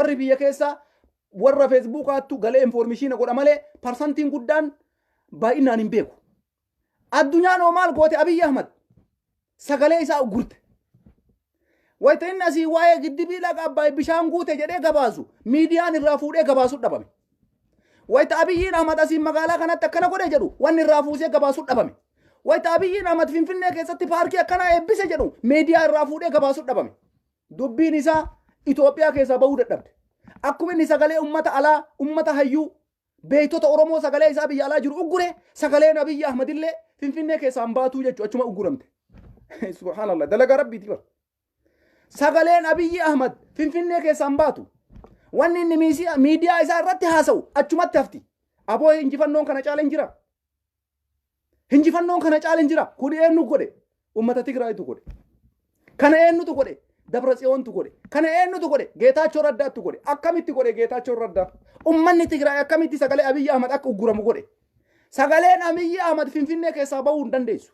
warri biyya keessa warra Facebookaattu galee information godha malee percentiin guddaan baay'inaan hin beeku. Addunyaan oo maal goote Abiy Ahmad sagalee isaa uggurte. Wayita inni asii waa'ee giddibii laga Abbaay bishaan guute jedhee gabaasu miidiyaan irraa fuudhee gabaasuu dhabame. Wayita Abiy Ahmad asii magaalaa kanatti akkana godhe jedhu wanni irraa fuusee gabaasuu dhabame. Wayita Abiy Ahmad Finfinnee keessatti paarkii akkana eebbise jedhu miidiyaa irraa fuudhee gabaasuu dhabame. Dubbiin isaa Itoophiyaa keessaa bahuu dadhabde. Akkuma inni sagalee ummata alaa ummata hayyuu beeytota Oromoo sagalee isaa biyya alaa jiru uggure sagaleen Abiy Ahmad illee Finfinnee keessaa baatuu jechuudha achuma ugguramte. Subhanallah dalagaa rabbiiti bara. Sagaleen Abiy Ahmad Finfinnee keessaa baatu wanni inni miidiyaa isaa irratti haasa'u achumatti hafti. Aboo hinjifannoon kana caala hin jira. Hinjifannoon kana caala hin jira. Kun eenyu godhe? Ummata Tigraayitu godhe. Kana eenyutu godhe? Dabratsiyoontu godhe. Kana eenyutu godhe? Geetaachoo Raddaatu godhe. Akkamitti godhe Geetaachoo Raddaa? Ummanni Tigraay akkamitti sagalee Abiy Ahmad akka ugguramu godhe? Sagaleen Abiy Ahmad Finfinnee keessaa bahuu hin dandeessu.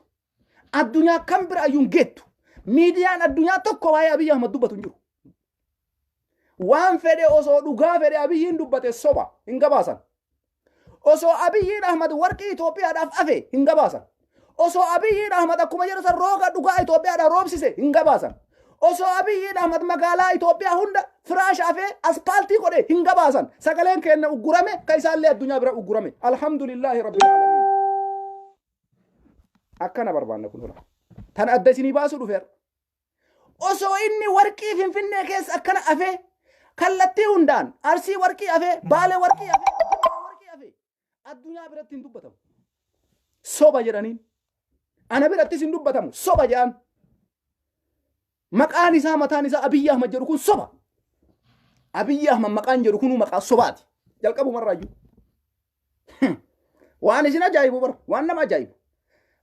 Addunyaa kam bira ayyuun geettu. Miidiyaan addunyaa tokko waa'ee Abiy Ahmad dubbatu hin jiru. Waan fedhe osoo dhugaa fedhe Abiyyiin dubbate soba hin gabaasan. Osoo Abiy Ahmad warqii Itoophiyaadhaaf afe hin gabaasan. Osoo Abiy Ahmad akkuma jedhu san rooga dhugaa Itoophiyaadhaaf roobsise hin gabaasan. Osoo Abiy Ahmad magaalaa Itoophiyaa hunda firaash afee aspaaltii godhe hin gabaasan. Sagaleen keenya uggurame ka isaallee addunyaa bira uggurame. Alhamdulillahi rabbil alamin. Akkana barbaanna kun hola. Tan adda isinii baasuu dhufeera. Osoo inni warqii Finfinnee keessa akkana afee kallattii hundaan Arsii warqii afee Baalee warqii afee addunyaa biratti hin dubbatamu. Soba jedhaniin. Ana birattis hin dubbatamu. Soba jedhan. Maqaan isaa mataan isaa Abiy Ahmad jedhu kun soba. Abiy Ahmad maqaan jedhu kun maqaa sobaati. Jalqabumarraayyuu. Waan isin ajaa'ibu bara. Waan nama ajaa'ibu.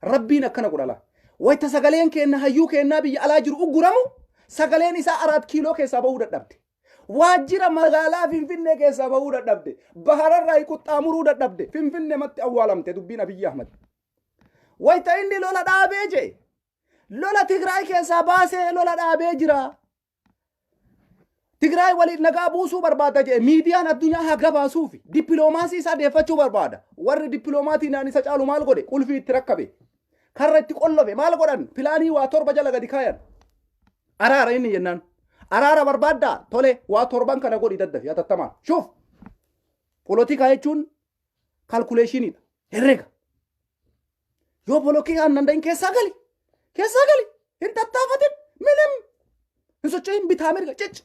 Rabbiin akkana godhala. Wayita sagaleen keenya hayyuu keenyaa biyya alaa jiru ugguramu sagaleen isaa 4 kiiloo keessaa bahuu dadhabde. Waajjira magaalaa Finfinnee keessaa bahuu dadhabde. Bahararraa quxxaamuruu dadhabde. Finfinnee matti awwaalamte dubbiin Abiy Ahmad. Wayita inni lola dhaabee jee. Lola Tigraay keessaa baasee lola dhaabee jira. Tigraay waliin nagaa buusuu barbaada jee. Miidiyaan addunyaa haa gabaasuufi. Dippiloomaasii isaa deeffachuu barbaada. Warri dippiloomaatiinaan isa caalu maal godhe? Qulfii itti rakkabe. Karra itti qollofe maal godhan? Pilaanii waa 7 jala gadi kaayan. Araara inni jennaan. Araara barbaaddaa tole waa 7 kana godhi daddafi hatattamaan. Shuuf. Polotikaa jechuun kalkuleeshiniidha. Herrega. Yoo polotikaan danda'in keessaa gali. Keessaa gali. Hin tattaafatin. Minim. Hin socho'in bitaa mirga cic.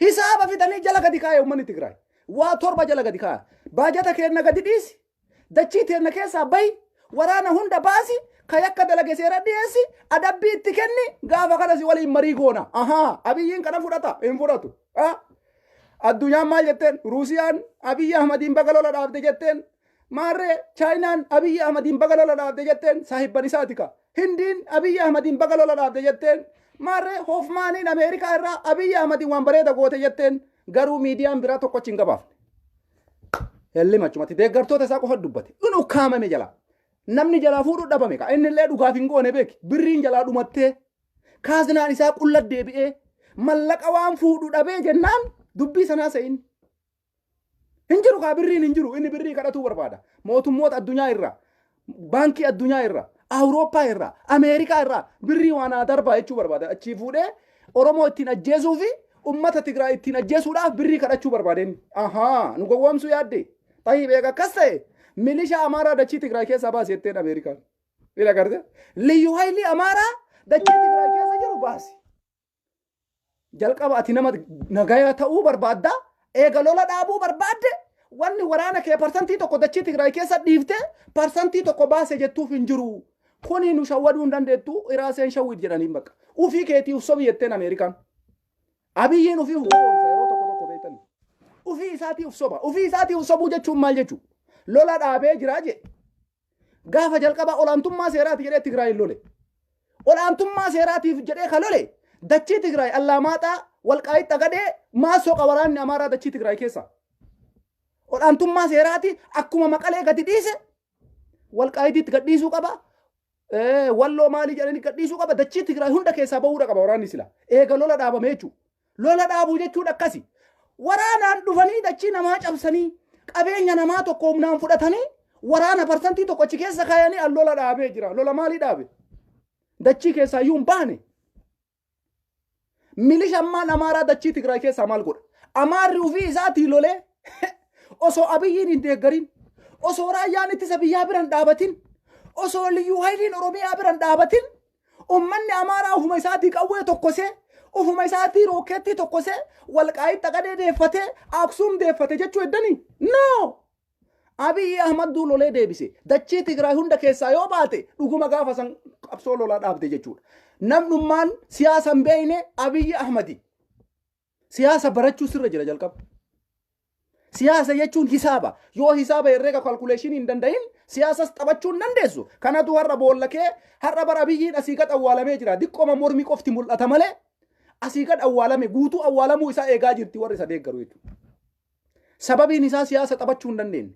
Hisaaba fidanii jala gadi kaaya uummanni Tigraay. Waa 7 jala gadi kaaya. Baajata keenya gadi dhiisi. Dachii teenya keessaa bahi. Waraana hunda baasi. Kayakka dalage seera dhiyeessi. Adabbii itti kenni. Gaafa kanas waliin marii goona. Ahaa. Abiyyiin kana fudhata. Hin fudhatu. Addunyaan maal jetteen? Ruusiyaan Abiy Ahmadiin baga lola dhaabde jetteen. Maarree Chaayinaan Abiy Ahmadiin baga lola dhaabde jetteen. Saahibban isaati ka. Hindiin Abiy Ahmadiin baga lola dhaabde jetteen. Maarree Hoofmaaniin Ameerikaa irraa Abiy Ahmadiin waan bareeda goote jetteen. Garuu miidiyaan biraa tokkochi hin gabaafne. Helli machumatti deeggartoota isaa qofa dubbate. Unu kaamame jala. Namni jalaa fuudhu dhabame ka. Inni illee dhugaaf hin goone beeki. Birriin jalaa dhumattee. Kaazinaan isaa qulla deebi'ee. Mallaqa waan fuudhu dhabee jennaan dubbii sanaa se'in. Hin jiru kaa birriin hin jiru. Inni birrii kadhatuu barbaada. Mootummoota addunyaa irraa. Baankii addunyaa irraa. Awurooppaa irraa. Ameerikaa irraa. Birrii waan darbaa jechuu barbaada. Achii fuudhee Oromoo ittiin ajjeesuu fi ummata Tigraay ittiin ajjeesuudhaaf birrii kadhachuu barbaadeen. Ahaa. Nu gowwoomsuu yaadde. Tahi beeka akkas ta'e. Milishaa Amaaraa dachii Tigraay keessaa baasi jetteen Ameerikaan. Ila garte. Liyyuu Haayilii Amaaraa dachii Tigraay keessa jiru baasi. Jalqaba ati nama nagaya ta'uu barbaadda. Eega lola dhaabuu barbaadde. Wanni waraana kee parsantii tokko dachii Tigraay keessa dhiifte parsantii tokko baase jettuuf hin jiru. Kuni nu shawwaduu hin dandeettu iraaseen shawwid jedhaniin bakka. Ufii keetii ufsobi jetteen Ameerikaan. Abiyyiin ufii huboomsa yeroo tokko beektan. Ufii isaatii ufsoba. Ufii isaatii ufsobuu jechuun maal jechuu? Lola dhaabee jiraa je. Gaafa jalqaba olaantummaa seeraati jedhee Tigraay lole. Olaantummaa seeraatiif jedhee ka lole. Dachii Tigraay Allaamaaxaa Walqaayitti Xagadee maasoqa waraanni Amaaraa dachii Tigraay keessa. Olaantummaa seeraati akkuma Maqalee gadi dhiise. Walqaayititti gadhiisuu qaba. Walloo maalii jedhanii gadhiisuu qaba. Dachii Tigraay hunda keessaa bahuudha qaba waraanni sila. Eega lola dhaabame jechuudha. Lola dhaabuu jechuudha akkasi. waraanaan dhufanii dachii namaa cabsanii qabeenya namaa tokko humnaan fudhatanii waraana parsantii tokko achi keessa kaayanii allola dhaabee jira. Lola maalii dhaabe? Dachii keessaa iyyuu hin baane. Milishammaan Amaaraa dachii Tigraay keessaa maal godha? Amaarri ofii isaatii lolee osoo Abiyyiin hin deeggarin, osoo raayyaan ittisa biyyaa biran dhaabatin, osoo liyyuu hayliin Oromiyaa biran dhaabatin, ummanni Amaaraa ofuma isaatii qawwee tokkosee, ofuma isaatii rookeettii tokkosee, Walqaayitti Xaqadee deeffatee, Aksuum deeffate jechuu eddanii? No! Abiyyi Ahmad lolee deebise. Dachii Tigraay hunda keessaa yoo baate dhuguma gaafa san qabsoo lolaa dhaabde jechuudha. Namnummaan siyaasa hin beekne Abiyyi Ahmadi. Siyaasa barachuu sirra jira jalqaba. Siyaasa jechuun hisaaba. Yoo hisaaba herreega kalkuleeshinii hin danda'in siyaasas taphachuu hin dandeessu. Kanatu har'a boollakee har'a bara Abiyyiin asii gad awwaalamee jira. Diqqooma mormii qofti mul'ata malee asii gad awwaalame guutuu awwaalamuu isaa eegaa jirti warri isa deeggaru jechuudha. Sababiin isaa siyaasa taphachuu hin dandeenye.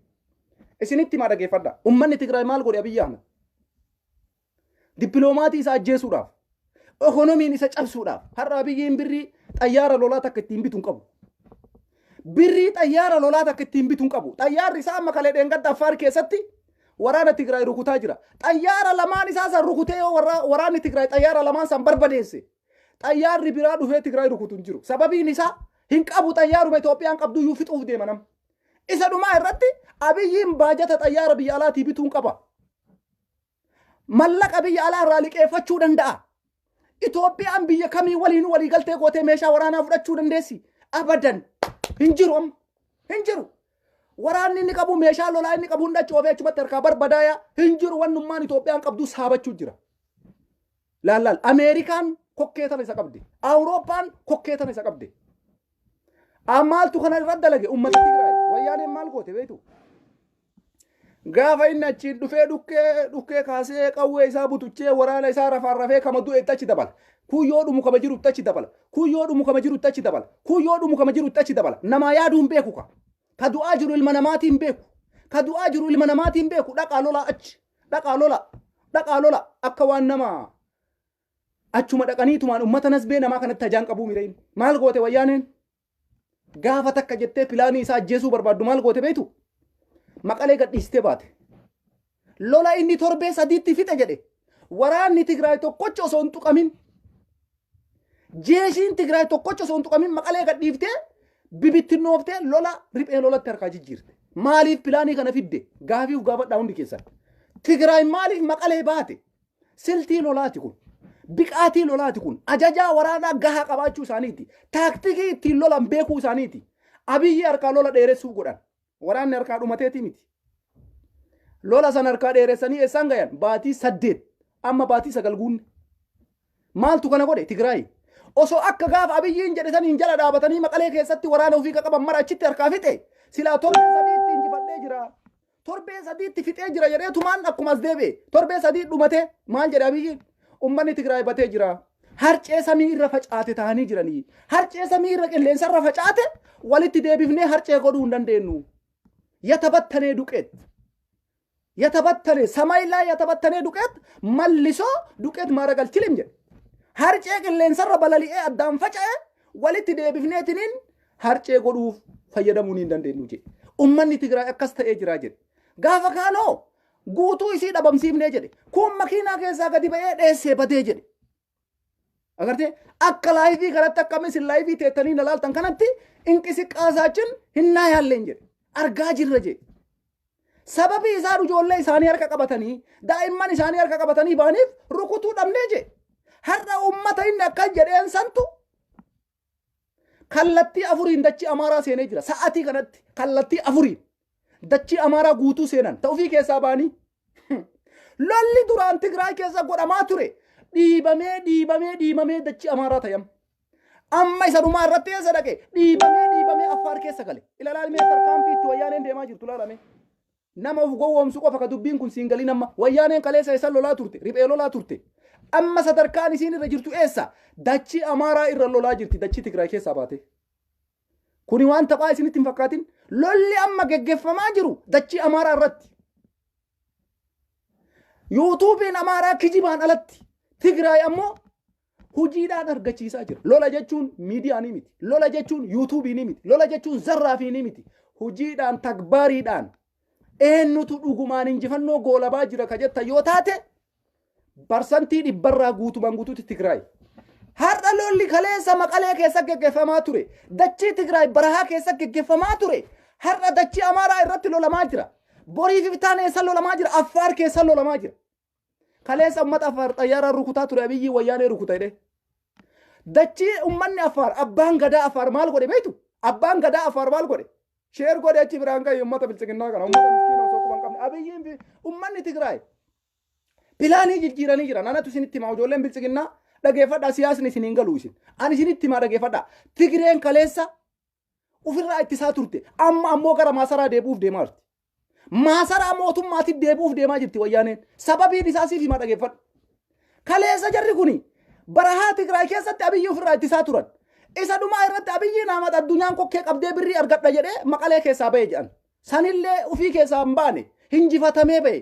Isinitti maa dhageeffadha. Ummanni Tigraay maal godhe Abiyyi Ahmed? Dippiloomatii isa ajjeesuudhaaf, ekonomiin isa cabsuudhaaf har'a Abiyyiin birrii xayyaara lolaa takka ittiin bituun qabu. Birrii xayyaara lolaa takka ittiin bituun qabu. Xayyaarri isaa amma kalee dheengadda Affaar keessatti waraana Tigraay rukutaa jira. Xayyaara lamaan isaa san rukutee yoo waraanni Tigraay xayyaara lamaan san barbadeesse xayyaarri biraa dhufee Tigraay rukutu hin jiru. Sababiin isaa hin qabu xayyaaruma Itoophiyaan qabdu iyyuu fixuuf deema nam. Isa dhumaa irratti Abiyyiin baajata xayyaara biyya alaatii bituun qaba. Mallaqa biyya alaa irraa liqeeffachuu danda'a. Itoophiyaan biyya kamii waliin walii galtee gootee meeshaa waraanaa fudhachuu dandeessi? Abadan. Hin jiru amma. Hin jiru. Waraanni inni qabu meeshaa lolaa inni qabu hunda coofee achumatti harkaa barbadaaya. Hin jiru wannummaan Itoophiyaan qabdu saabachuu jira. Laal Ameerikaan kokkee tana isa qabde. Awurooppaan kokkee tana isa qabde. Maaltu kana irra dalage uummata Tigraay? Wayyaaneen maal goote beektu? Gaafa inni achiin dhufee dhukkee kaasee qawwee isaa butuchee waraana isaa rafee kama du'eetti achi dabala. Kuyyoo dhumu kama jirutti achi dabala. Kuyyoo dhumu kama jirutti achi dabala. Kuyyoo dhumu kama jirutti achi dabala. Namaa yaaduu hin beeku ka. Ka du'aa jiru ilma namaatiin beeku. Ka du'aa jiru ilma namaatiin beeku. Dhaqaa lola achi. Dhaqaa lola. Dhaqaa lola. Akka waan namaa achuma dhaqaniitumaan uummata nasbee namaa kanatti hajaan qabuu mireen. Maal goote wayyaaneen? Gaafa takka jettee pilaanii isaa ajjeesuu barbaaddu maal goote beektu? Maqalee gadhiistee baate. Lola inni torbee sadiitti fixe jedhe. Waraanni Tigraay tokkocha osoo hin tuqamin. Jeeshiin Tigraay tokkocha osoo hin tuqamin maqalee gadhiiftee bibittinnooftee lola riphee lolatti harkaa jijjiirte. Maaliif pilaanii kana fidde? Gaafiif gaafadhaa hundi keessan. Tigraay maaliif maqalee baate? Siltii lolaati kun. Biqaatii lolaati kun. Ajajaa waraanaa gahaa qabaachuu isaaniiti. Taaktikii ittiin lolan beekuu isaaniiti. Abiyyi harkaa lola dheeressuu godhan. Waraanni harkaa dhumateeti miti. Lola san harkaa dheeressanii eessaan gayan? Baatii 8 amma baatii 9 guunne. Maaltu kana godhe Tigraay? Osoo akka gaafa Abiyyiin jedhe saniin jala dhaabatanii maqalee keessatti waraana ofii qaban mara achitti harkaa fixe. Silaa torbee sadiitti injifadhee jira. Torbee sadiitti fixee jira jedheetumaan akkuma as deebi'e. Torbee sadii dhumate maal jedhe Abiyyiin? Ummanni Tigraay batee jira. Harcee samii irra facaate ta'anii jiranii. Harcee samii irra qilleensa irra facaate walitti deebifnee harcee godhuu hin dandeenyu. Yatabattane duqeet. Yatabattane samaayilaa yatabattane duqeet mallisoo duqeet maara galchilim jedhe. Harcee qilleensa irra balali'ee addaan faca'e walitti deebifneetiniin harcee godhuuf fayyadamuu hin dandeenyu jedhe. Ummanni Tigraay akkas ta'ee jira jedhe. Gaafa kaanoo guutuu isii dhabamsiifnee jedhe. Kun makiinaa keessaa gadi ba'ee dheessee badee jedhe. Agartee akka laayifii kanatti akkamis laayifii teettanii na laaltan kanatti inqisiqqaasaachin hinnaa yaalleen jedhe. Argaa jirra jedhe. Sababii isaan ijoollee isaanii harka qabatanii daa'imman isaanii harka qabatanii baaniif rukutuu dhabnee jedhe. Har'a uummata inni akkas jedheen santu kallattii afuriin dachii Amaaraa seenee jira. Sa'aatii kanatti kallattii afuriin dachii Amaaraa guutuu seenan ta'ufii keessaa baanii. Lolli duraan Tigraay keessa godhamaa ture. Dhiibamee dachii Amaaraa ta'am. Amma isa dhumaa irratti eessa dhaqe? Dhiibamee Affaar keessa gale. Ilaalaalmee tarkaanfii itti wayyaaneen deemaa jirtu laalame. Nama of gowwoomsu qofa ka dubbiin kun siin galii nama. Wayyaaneen kaleessa isa lolaa turte, riphee lolaa turte. Amma sadarkaan isiin irra jirtu eessa? Dachii Amaaraa irra lolaa jirti, dachii Tigraay keessaa baate. Kuni waan taphaa isinitti hin fakkaatin. Lolli amma geggeeffamaa jiru dachii Amaaraa irratti. Yuutuubiin Amaaraa kijibaan alatti. Tigraay ammoo Hujiidhaan argachiisaa jira. Lola jechuun miidiyaa ni miti. Lola jechuun yuutuubii ni miti. Lola jechuun zarraafii ni miti. Hujiidhaan takbaariidhaan eenyutu dhugumaan injifannoo goolabaa jira ka jetta yoo taate barsantii dhibbarraa guutumaan guutuutti Tigraay. Har'a lolli kaleessa Maqalee keessa geggeeffamaa ture. Dachii Tigraay barahaa keessa geggeeffamaa ture. Har'a dachii Amaaraa irratti lolamaa jira. Borii fi bitaan eessa lolamaa jira? Affaar keessa lolamaa jira. Kaleessa ummata Affaar xayyaaraan rukutaa ture Abiyyi wayyaanee rukuta jedhee. Dachii ummanni Affaar abbaan gadaa Affaar maal godhe beektu? Abbaan gadaa Affaar maal godhe? Sheer godhe achi biraan ka'e ummata bilchiginnaa kana ummata miskiina osoo quban qabne Abiyyiin ummanni Tigraay pilaanii jijjiiranii jiran. Anatu isinitti himaa ijoolleen bilchiginnaa dhageeffadhaa siyaasni isin hin galu isin. Ani isinitti himaa dhageeffadhaa. Tigreen kaleessa ofirraa ittisaa turte. Amma ammoo gara maasaraa deebuuf deemaa jirti. Maasaraa mootummaatiif deebuuf deemaa jirti wayyaaneen. Sababiin isaa siif himaa dhageeffadhu. Kaleessa jarri kuni barahaa Tigraay keessatti Abiyyi ofirraa ittisaa turan. Isa dhumaa irratti Abiyyi naamata addunyaan kokkee qabdee birrii argadha jedhee Maqalee keessaa ba'e jedhan. Sanillee ufii keessaa hin baane hinjifatamee ba'e.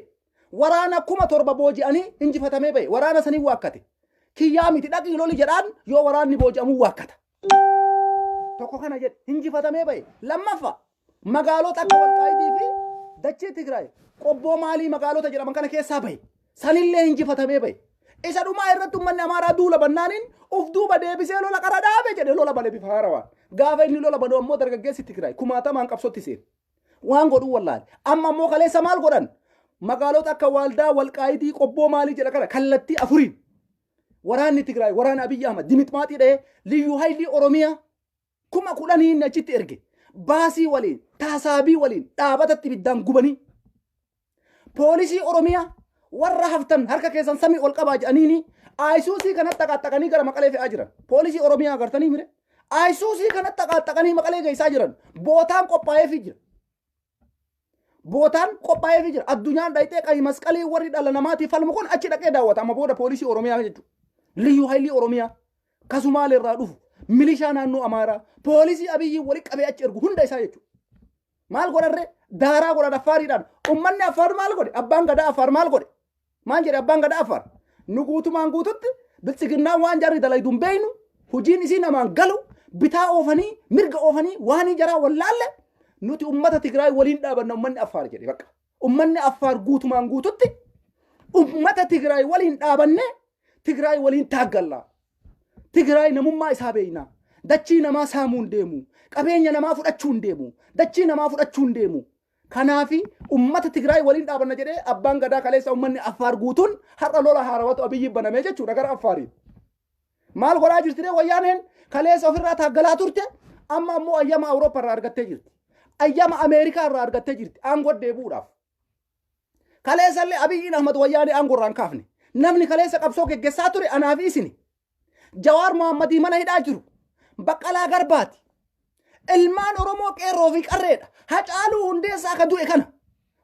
Waraana 7,000 booji'anii hinjifatamee ba'e. Waraana sanii waakkate. Kiyyaa miti dhaqii loli jedhaan yoo waraanni booji'amuu waakkata. Tokko kana jedhe hinjifatamee ba'e. Lammaffaa magaalota akka Walqaayitii fi dachee Tigraay qobboo maalii magaalota jedhaman kana keessaa ba'e. Sanillee hinjifatamee ba'e. Isa dhumaa irratti ummanni Amaaraa duula bannaaniin uf duuba deebisee lola qara dhaabe jedhe lola bane bifa haarawaan. Gaafa inni lola banu ammoo dargaggeessi Tigraay kumaatamaan qabsotti seen. Waan godhuu wallaale. Amma ammoo kaleessa maal godhan? Magaalota akka Waaldaa Walqaayitii qobboo maalii jedha kana kallattii afuriin. Waraanni Tigraay waraana Abiyyi Ahmad dimitmaatii dha'ee liyyuu haylii Oromiyaa 10,000 achitti erge. Baasii waliin taasaabii waliin dhaabatatti biddaan gubanii. Poolisii Oromiyaa warra haftan harka keessan samii ol qabaa jedhaniini Ayisuusii kanatti xaqaxaqanii gara Maqalee fe'aa jiran. Poolisii Oromiyaa agartanii mire. Ayisuusii kanatti xaqaxaqanii Maqalee geessaa jiran. Bootaan qophaa'eefii jira. Bootaan qophaa'eefii jira. Addunyaan dhayxee qayi masqalii warri dhala namaatiif falmu kun achi dhaqee daawwata. Amma booda poolisii Oromiyaa jechuudha. Liyyuu haylii Oromiyaa Kasumaal irraa dhufu milishaa naannoo Amaaraa poolisii Abiyyi wali qabee achi ergu hunda isaa jechuudha. Maal godharree daaraa godhan Affaariidhaan ummanni Affaar maal godhe? Abbaan gadaa Affaar maal godhe? Maal jedhe abbaan gadaa Affaar? Nu guutumaan guututti bilchiginnaan waan jarri dalaydu hin beeynu hojiin isii namaan galu bitaa oofanii mirga oofanii waan jaraa wallaalle nuti ummata Tigraay waliin dhaabanna ummanni Affaar jedhe bakka. Ummanni Affaar guutumaan guututti ummata Tigraay waliin dhaabanne Tigraay waliin taaggallaa. Tigraay namummaa isaa beeyna. Dachii namaa saamuun deemu. Qabeenya namaa fudhachuun deemu. Dachii namaa fudhachuun deemu. Kanaafi ummata Tigraay waliin dhaabanna jedhee abbaan gadaa kaleessa ummanni Affaar guutuun har'a lola haarawatu Abiyyi banamee jechuudha gara Affaariin. Maal godhaa jirti wayyaaneen kaleessa ofirraa taaggalaa turte amma ammoo ayyama Awurooppaa irraa argattee jirti. Ayyama Ameerikaa irraa argattee jirti aangoo deebuudhaaf. Kaleessa illee Abiyyiin Ahmad wayyaanee aangoo irraa hin kaafne. Namni kaleessa qabsoo geggeessaa ture anaafi isini. Jawaar Mohammadii mana hidhaa jiru. Baqqalaa Garbaati. Ilmaan Oromoo qeerroo fi qarreedha. Hacaaluu Hundeessaa akka du'e kana.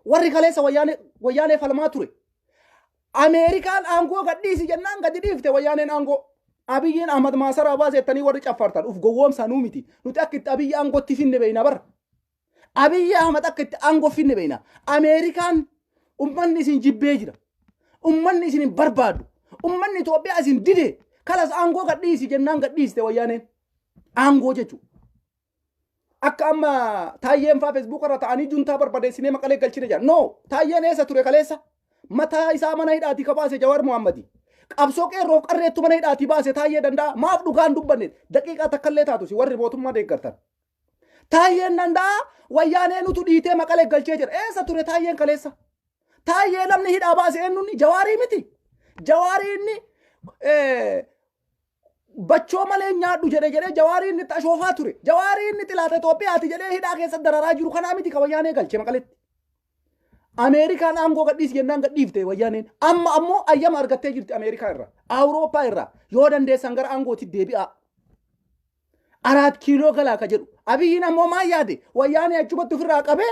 Warri kaleessa wayyaanee falmaa ture. Ameerikaan aangoo gadhiisi jennaan gadi dhiifte wayyaaneen aangoo. Abiyyiin Ahmad maasaraa baasettanii warri caffartan uf gowwoomsaa nuu miti. Nuti akka itti Abiyyi aangootti finne beeyna bara. Abiyyi Ahmad akka itti aangoo finne beeyna. Ameerikaan ummanni isin jibbee jira. Ummanni isin hin barbaadu. Ummanni Itoophiyaa isin dide. Kalas aangoo gadhiisi jennaan gadhiiste wayyaaneen. Aangoo jechuudha. Akka amma taayyeen faa Facebook irra ta'anii juntaa barbadeessinee Maqalee galchine jedhan. No, taayyeen eessa ture kaleessa? Mataa isaa mana hidhaatii ka baase Jawaar Mohammadii. Qabsoo qeerroo qarreettu mana hidhaatii baase taayyee danda'a. Maaf dhugaan dubbanne daqiiqaa takkallee taatu si warri mootummaa deeggartan. Taayyeen danda'a wayyaanee nutu dhiitee Maqalee galchee jira. Eessa ture taayyeen kaleessa? Taayyee namni hidhaa baase eenyuuni? Jawaarii miti. Jawaarii inni bachoo malee nyaadhu jedhee Jawaarii inni xashoofaa ture. Jawaarii inni xilaata Itoophiyaati jedhee hidhaa keessa dararaa jiru kanaa miti ka wayyaanee galche Maqaleetti. Ameerikaan aangoo gadhiisi jennaan gadhiifte wayyaaneen. Amma ammoo ayyama argattee jirti Ameerikaa irraa. Awurooppaa irraa yoo dandeessan gara aangootti deebi'a. 4 kiiloo galaa ka jedhu. Abiyyiin ammoo maal yaade? Wayyaanee achumatti ofirraa qabee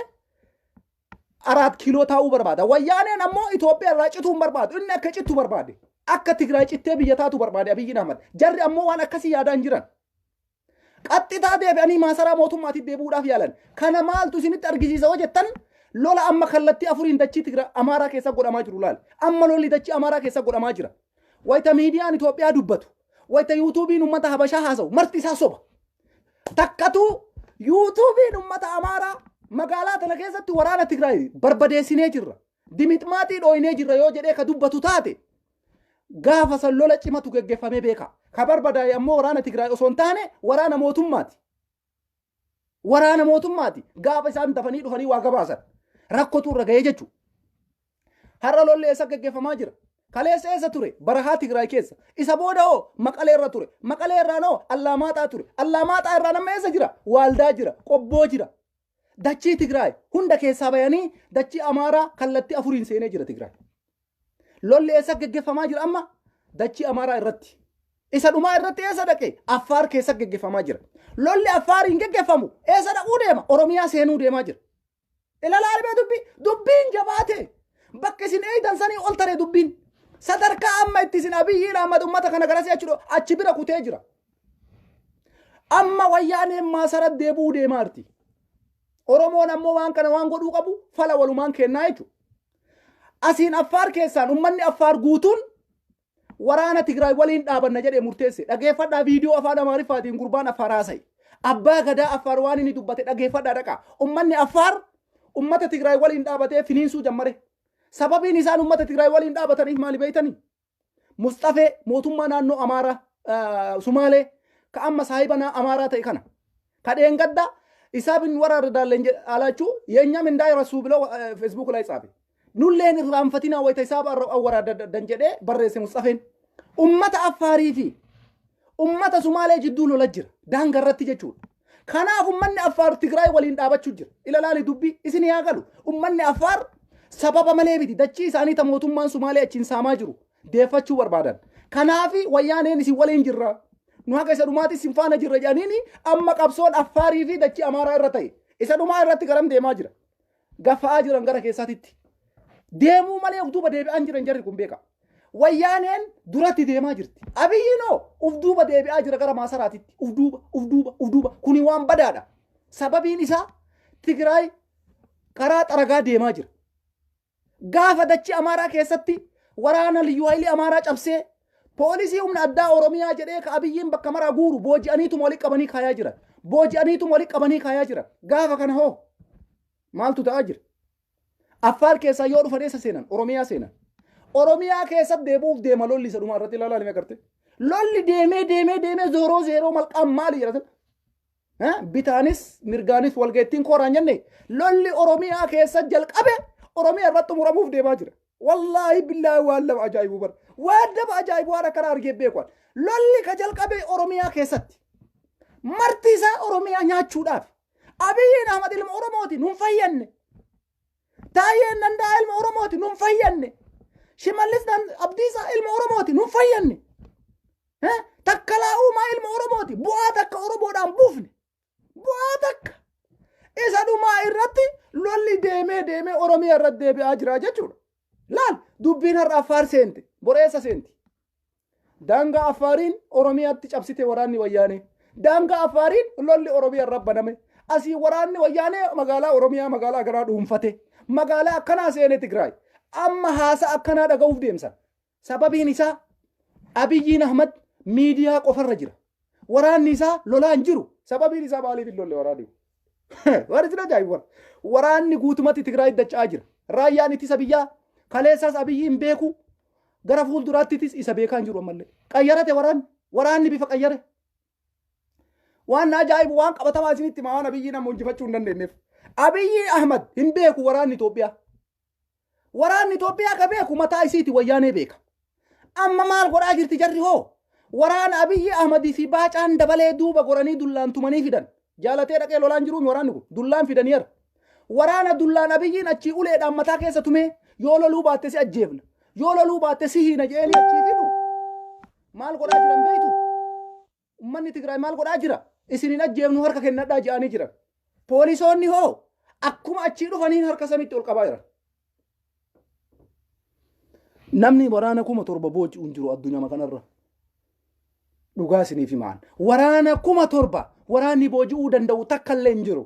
4 kiiloo taa'uu barbaada. Wayyaaneen ammoo Itoophiyaa irraa cituu hin barbaadu. Inni akka citu barbaade. Akka Tigraay cittee biyya taatu barbaade Abiyyiin Ahmad. Jarri ammoo waan akkasii yaadaan jiran. Qaxxitaa deebi'anii maasaraa mootummaatiif deebi'uudhaaf yaalan. Kana maaltu isinitti argisiisa hoo jettan lola amma kallattii afuriin dachii Tigraay Amaaraa keessa godhamaa jiru laal. Amma lolli dachii Amaaraa keessa godhamaa jira. Wayita miidiyaan Itoophiyaa dubbatu. wayta yuutuubiin ummata habashaa haasa'u marti isaa soba takkatu yuutuubiin ummata amaaraa magaalaa tana keessatti waraana Tigraay barbadeessinee jirra dimixmaatii dhooyinee jirra yoo jedhee ka dubbatu taate gaafa san lola cimatu geggeeffamee beeka ka barbadaa'e ammoo waraana Tigraay osoo hin taane waraana mootummaati gaafa isaan dafanii dhufanii waa gabaasan rakkotu irra ga'ee jechuudha. Har'a lolli eessa geggeeffamaa jira? Kaleessa eessa ture? Barahaa Tigraay keessa. Isa booda hoo Maqalee irra ture. Maqalee irraan hoo Allamaaxaa ture. Allamaaxaa irraa nama eessa jira? Waaldaa jira. Qobboo jira. Dachii Tigraay hunda keessaa bayanii dachii Amaaraa kallattii afuriin seenee jira Tigraay. Lolli eessa geggeeffamaa jira amma? Dachii Amaaraa irratti. Isa dhumaa irratti eessa dhaqee? Affaar keessa geggeeffamaa jira. Lolli Affaariin geggeeffamu eessa dhaquu deema? Oromiyaa seenuu deemaa jira. Ilaalaa argaa dubbiin jabaate. Bakka isin eeydan sanii ol taree dubbiin. Sadarkaa amma itti isin Abiyyiin Ahmad ummata kana garasi achi bira kutee jira. Amma wayyaaneen maasaratti deebuu deemaa jirti. Oromoon ammoo waan kana waan godhuu qabu fala walumaan kennaa jechuudha. Asiin Affaar keessaan ummanni Affaar guutuun waraana Tigraay waliin dhaabanna jedhee murteesse. Dhageeffadhaa viidiyoo afaan Amaariffaatiin gurbaan Affaar haasa'e. Abbaa gadaa Affaar waan inni dubbate dhageeffadhaa dhaqa. Ummanni Affaar ummata Tigraay waliin dhaabatee finiinsuu jammare. Sababiin isaan ummata Tigraay waliin dhaabataniif maali beeytanii? Mustafee mootummaa naannoo Amaaraa Sumaalee ka amma saahibana Amaaraa ta'e kana. Kadheen gadda isaabin waraara daalleen alaachuu yeenya mindaa rasuu biloo Facebook ላይ ጻፈ. Nulleen irraanfatina wayita isaab waraara dan jedhee barreesse Mustafeen. Ummata Affaarii fi ummata Sumaalee jidduu lola jira. Daangaa irratti jechuudha. Kanaaf ummanni Affaar Tigraay waliin dhaabachuu jira. Ilaalaali dubbii isin yaa galu. Ummanni Affaar sababa malee biti dachii isaanii ta mootummaan Sumaalee achiin saamaa jiru deeffachuu barbaadan. Kanaafi wayyaaneen isin waliin jirra. Nu haqa isa dhumaati isin faana jirra jedhaniini amma qabsoon Affaarii fi dachii Amaaraa irra ta'e. Isa dhumaa irratti garam deemaa jira. Gaffa'aa jiran gara keessaatitti. Deemuu malee of duuba deebi'aan jiran jarri kun beeka. Wayyaaneen duratti deemaa jirti. Abiyyiinoo of duuba deebi'aa jira gara maasaraatitti. Uf duuba. Kuni waan badaadha. Sababiin isaa Tigraay karaa xaragaa deemaa jira. Gaafa dachii Amaaraa keessatti waraana liyyuu haayilii Amaaraa cabsee poolisii humna addaa Oromiyaa jedhee ka Abiyyiin bakka maraa guuru booji'aniitu walii qabanii kaayaa jira. Gaafa kana hoo maaltu ta'aa jira? Affaar keessaa yoo dhufan eessa seenan? Oromiyaa seenan. Oromiyaa keessatti deebuuf deema lolli isa dhumaa irratti ilaalaa nima garte. Lolli deemee zeeroo malqaan maali jedhatan? Bitaanis mirgaanis walgeettiin kooraan jenne lolli Oromiyaa keessa jalqabe Oromiyaa irratti muramuuf deemaa jira. Wallaahi billaahi waan lama ajaa'ibu bara. Waan lama ajaa'ibu waan akkana argee beekan. Lolli ka jalqabe Oromiyaa keessatti. Marti isaa Oromiyaa nyaachuudhaaf. Abiyyiin Ahmad ilma Oromooti nun fayyanne. Taayyeen Danda'a ilma Oromooti nun fayyanne. Shimallis Abdiisaa ilma Oromooti nun fayyanne. Takkalaa Uumaa ilma Oromooti bu'aa takka Oromoodhaan buufne. Bu'aa takka. Isa dhumaa irratti lolli deemee Oromiyaa irratti deebi'aa jira jechuudha. Laal dubbiin har'a Affaar seente boreessa seenti. Daangaa Affaariin Oromiyaatti cabsite waraanni wayyaanee. Daangaa Affaariin lolli Oromiyaa irra baname. Asii waraanni wayyaanee magaalaa Oromiyaa magaalaa garaa dhuunfate. Magaalaa akkanaa seene Tigraay. Amma haasa akkanaa dhaga'uuf deemsan. Sababiin isaa Abiyyiin Ahmad miidiyaa qofarra jira. Waraanni isaa lolaan jiru. Sababiin isaa maaliif hin lolle waraanni? Waan isin ajaa'ibu waraanni guutumatti Tigraay dacha'aa jira. Raayyaan ittisa biyyaa kaleessaas Abiyyiin beeku gara fuulduraattis isa beekaan jiru ammallee. Qayyarate waraanni bifa qayyare. Waan ajaa'ibu waan qabatamaa isinitti maan Abiyyiin amma injifachuu hin dandeenyeef. Abiyyi Ahmad hin beeku waraanni Itoophiyaa. Waraanni Itoophiyaa ka beeku mataa isiiti wayyaanee beeka. Amma maal godhaa jirti jarri hoo? Waraana Abiyyi Ahmadii fi Baacaan dabalee duuba goranii dullaan tumanii fidan. Jaalatee dhaqee lolaan jiruun waraanni kun dullaan fidanii jira. Waraana dullaan Abiyyiin achii uleedhaan mataa keessa tumee yoo loluu baatte si ajjeefna. Yoo loluu baatte si hiina jedhanii achii fidu. Maal godhaa jiran beektu? Uummanni Tigraay maal godhaa jira? Isinin ajjeefnu harka kennadhaa jedhanii jiran. Poolisoonni hoo akkuma achii dhufaniin harka samitti ol qabaa jiran. Namni waraana 7,000 booji'uun jiru addunyaa kanarra. Dhugaa isiniif himaan. Waraana 7,000 waraanni booji'uu danda'u takka illee hin jiru.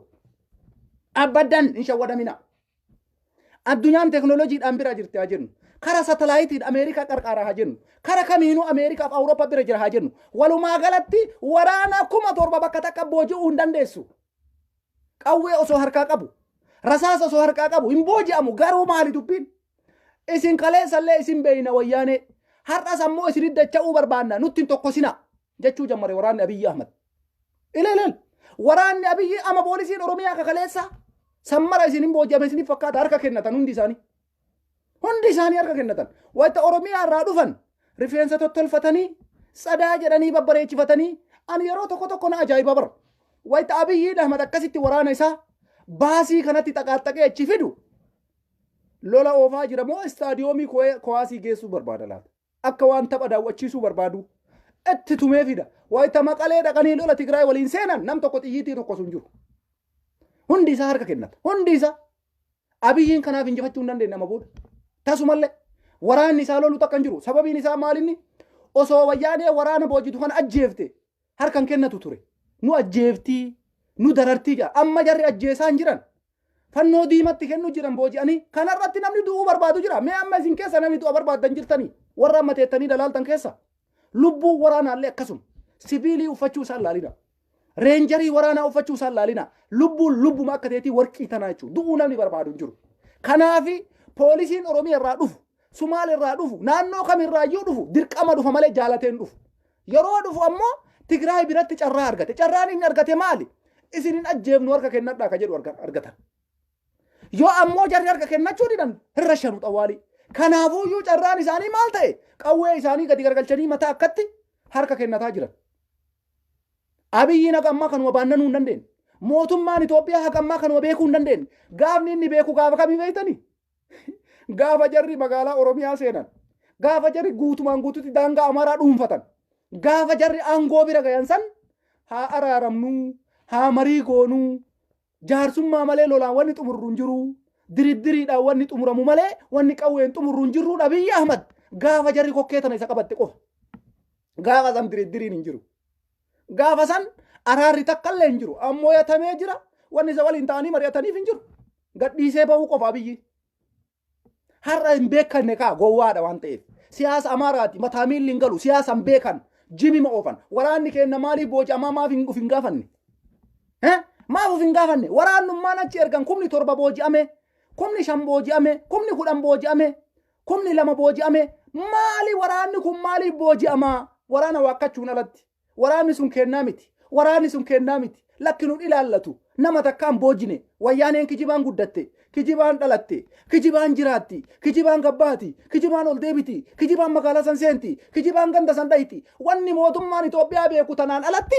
Abaddan hin shawwadamina. addunyaan teknooloojiidhaan bira jirti haa jennu kara satalaayitiin Ameerikaa qarqaaraa haa jennu kara kamiinuu Ameerikaa fi Awurooppaa bira jira haa jennu walumaa galatti waraana 7,000 bakka takka booji'uu hin dandeessu qawwee osoo harkaa qabu rasaasa osoo harkaa qabu hin booji'amu garuu maali dubbiin isin kaleessallee isin beeyna wayyaanee har'as ammoo isin dacha'uu barbaanna nutti hin tokkosina jechuu jammare waraanni Abiyyi Ahmad ilaalal waraanni Abiyyi ama poolisiin Oromiyaa kaleessa sammara isin hin booji'ame isin fakkaata harka kennatan hundi isaanii harka kennatan wayita Oromiyaa irraa dhufan rifeensa tottolfatanii sadaa jedhanii babbareechifatanii ani yeroo tokko na ajaa'iba bara wayita Abiyyi Ahmad akkasitti waraana isaa baasii kanatti xaqaaxaqee achi fidu lola oofaa jira moo istaadiyoomii kuwaasii geessuu barbaada laata akka waan tapha daawwachiisuu barbaadu itti tumee fida wayita Maqalee dhaqanii lola Tigraay waliin seenan nam tokko xiyyiitii tokko sun jiru hundi isaa harka kennata hundi isaa Abiyyiin kanaaf injifachuu hin dandeenye nama booda tasumallee waraanni isaa lolu takka hin jiru sababiin isaa maalinni osoo wayyaanee waraana boojitu kan ajjeefte harkan kennatu ture nu ajjeeftii nu darartii jira amma jarri ajjeesaa hin jiran fannoo diimatti kennu jiran booji'anii kanarratti namni du'uu barbaadu jira mee amma isin keessa namni du'a barbaadan jirtanii warra amma teettanii dalaaltan keessa lubbuu waraanaallee akkasuma sibiilii uffachuu isaan laalina reenjarii waraanaa uffachuu isaan laalina lubbuun lubbuma akka teetii warqii tanaa jechuudha du'uu namni barbaadu hin jiru kanaafi poolisiin Oromiyaa irraa dhufu Sumaal irraa dhufu naannoo kamirraayyuu dhufu dirqama dhufa malee jaalateen dhufu yeroo dhufu ammoo Tigraay biratti carraa argate carraan inni argate maali isinin ajjeefnu harka kennadhaa ka jedhu argatan yoo ammoo jarri harka kennachuu didan hirra shanu xawaalii kanaafuyyuu carraan isaanii maal ta'e qawwee isaanii gadi gargalchanii mataa akkatti harka kennataa jiran Abiyyiin haqa ammaa kanuma baannanuu hin dandeenye mootummaan Itoophiyaa haqa ammaa kanuma beekuu hin dandeenye gaafni inni beeku gaafa kamii beektanii gaafa jarri magaalaa Oromiyaa seenan gaafa jarri guutumaan guututti daangaa Amaaraa dhuunfatan gaafa jarri aangoo bira gayan san haa araaramnuu haa marii goonuu jaarsummaa malee lolaan wanni xumurru hin jiru diriddiriidhaan wanni xumuramu malee wanni qawween xumurru hin jirru Abiyyi Ahmad gaafa jarri kokkee tana isa qabatte qofa gaafa san diriddiriin hin jiru gaafa san araarri takkallee hin jiru ammoo yatamee jira wanni isa waliin ta'anii mari'ataniif hin jiru gadhiisee bahuu qofa Abiyyi har'a hin beekanne kaa gowwaadha waan ta'eef siyaasa Amaaraati mataa miilli hin galu siyaasa hin beekan jimima oofan waraanni kenna maaliif booji'amaa maaf hin gaafanne maaf uf hin gaafanne waraannummaan achi ergan 7 booji'ame 5 booji'ame 10 booji'ame 2 booji'ame maali waraanni kun maaliif booji'amaa waraana waakkachuun alatti waraanni sun kennaa miti lakkinuun ilaallatu nama takkaan boojine wayyaaneen kijibaan guddatte kijibaan dhalatte kijibaan jiraatti kijibaan gabbaati kijibaan ol deebiti kijibaan magaalaa san seenti kijibaan ganda san dhayiti wanni mootummaan Itoophiyaa beeku tanaan alatti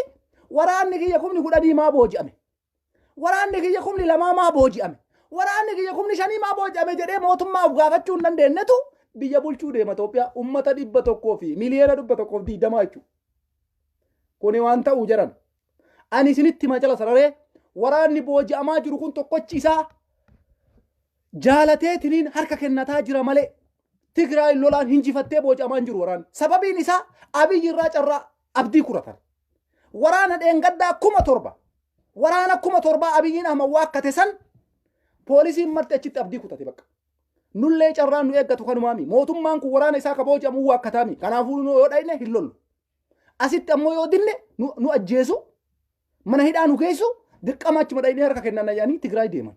waraanni kiyya 10 maa booji'ame waraanni kiyya 2 maa booji'ame waraanni kiyya 5 maa booji'ame jedhee mootummaaf gaafachuu hin dandeenyetu biyya bulchuu deema Itoophiyaa ummata 100 fi miliyoona 120 jechuudha kuni waan ta'uu jiran ani isinitti macala sararee waraanni booji'amaa jiru kun tokkochi isaa jaalateetiniin harka kennataa jira malee Tigraay lolaan hinjifattee booji'amaa jiru waraanni sababiin isaa Abiyyi irraa carraa abdii kuratan waraana dheengaddaa 7,000 waraana 7,000 Abiyyiin Ahmad waakkate san poolisiin marti achitti abdii kutate bakka nullee carraan nu eeggatu kanumaami mootummaan kun waraana isaa ka booji'amuu waakkataami kanaafuu nu yoo dhayne hin lollu asitti ammoo yoo dinne nu ajjeesu mana hidhaa nu geessu dirqama achuma dhayne harka kennan ayyaanii Tigraay deeman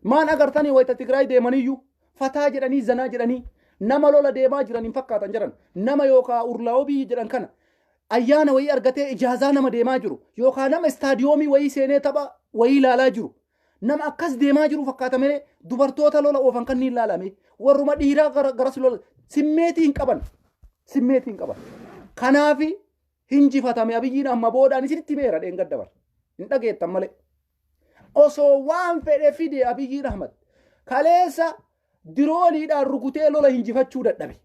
maan agartanii wayita Tigraay deemaniyyuu fataa jedhanii zanaa jedhanii nama lola deemaa jiran hin fakkaatan jiran nama yookaa urlaa'obii jedhan kana ayyaana wayii argatee ijaazaa nama deemaa jiru yookaa nama istaadiyoomii wayii seenee tapha wayii ilaalaa jiru nama akkas deemaa jiru fakkaata malee dubartoota lola oofan kan ni ilaalame warruma dhiiraa garas lola simmeetii hin qaban kanaafi hinjifatame Abiyyiin amma boodaan isinitti meera dheengadda bar hin dhageettan malee osoo waan fedhe fide Abiyyiin Ahmad kaleessa dirooniidhaan rukutee lola hinjifachuu dadhabe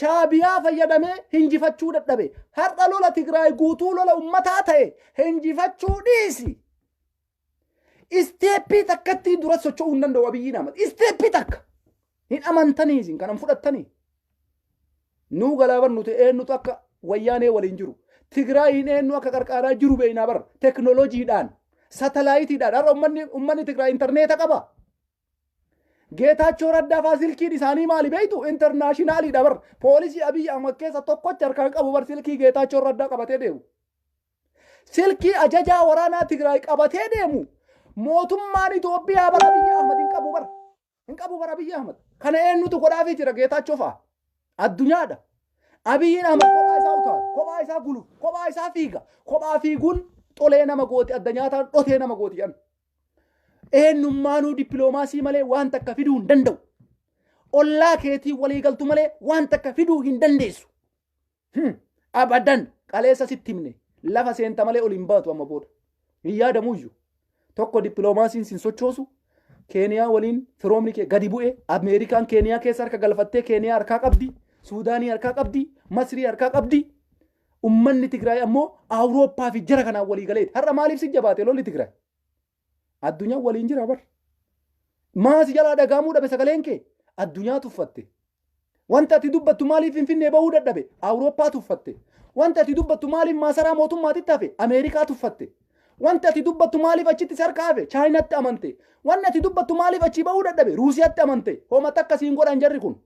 shaabiyaa fayyadamee hinjifachuu dadhabe har'a lola Tigraay guutuu lola ummataa ta'e hinjifachuu dhiisi isteeppii takkatti dura socho'uu hin danda'u Abiyyiin Ahmad isteeppii takka hin amantanii isin kanan fudhattanii nuu galaaban nuti eenyutu akka wayyaanee waliin jiru Tigraayiin eenyu akka qarqaaraa jiru beeknaa bara teknooloojiidhaan satalaayitiidhaan har'a ummanni Tigraay intarneeta qaba Geetaachoo Raddaa faa silkiin isaanii maali beeytu intarnaashinaali dabar poolisii Abiy Ahmad keessa tokkocha harkaan qabu bar silkii Geetaachoo Raddaa qabatee deemu. Silkii ajajaa waraanaa Tigraay qabatee deemu mootummaan Itoophiyaa bara Abiy Ahmad hin qabu bar. Hin qabu bara Abiy Ahmad. Kana eenyutu godhaafii jira Geetaachoo faa. Addunyaadha. Abiy Ahmad kophaa isaa utaala, kophaa isaa gulu, kophaa isaa fiiga. Kophaa fiiguun xolee nama gooti adda nyaataan dhotee nama gooti jedhan. Eenyummaanuu dippiloomaasii malee waan takka fiduu hin danda'u. Ollaa keetii walii galtu malee waan takka fiduu hin dandeessu. Abadan qaleessa sitti himne lafa seenta malee ol hin baatu amma booda. Hin yaadamuyyuu. Tokko dippiloomaasiin sin sochoosu. Keeniyaa waliin firoomni kee gadi bu'ee Ameerikaan Keeniyaa keessa harka galfattee Keeniyaa harkaa qabdi. Suudaanii harkaa qabdi. Masrii harkaa qabdi. Ummanni Tigraay ammoo Awurooppaa fi jara kanaan walii galeeti. Har'a maaliif si jabaate lolli Tigraay? Addunyaa waliin jira bar. Maasi jalaa dhagaamuu dhabe sagaleen kee addunyaa tuffatte. Wanta ati dubbattu maaliif Finfinnee bahuu dadhabe Awurooppaa tuffatte. Wanta ati dubbattu maaliif maasaraa mootummaatitti hafe Ameerikaa tuffatte. Wanta ati dubbattu maaliif achitti sarkaa hafe Chaayinaatti amante. Wanti ati dubbattu maaliif achi bahuu dadhabe Ruusiyaatti amante. Hooma takka siin godhan jarri kun.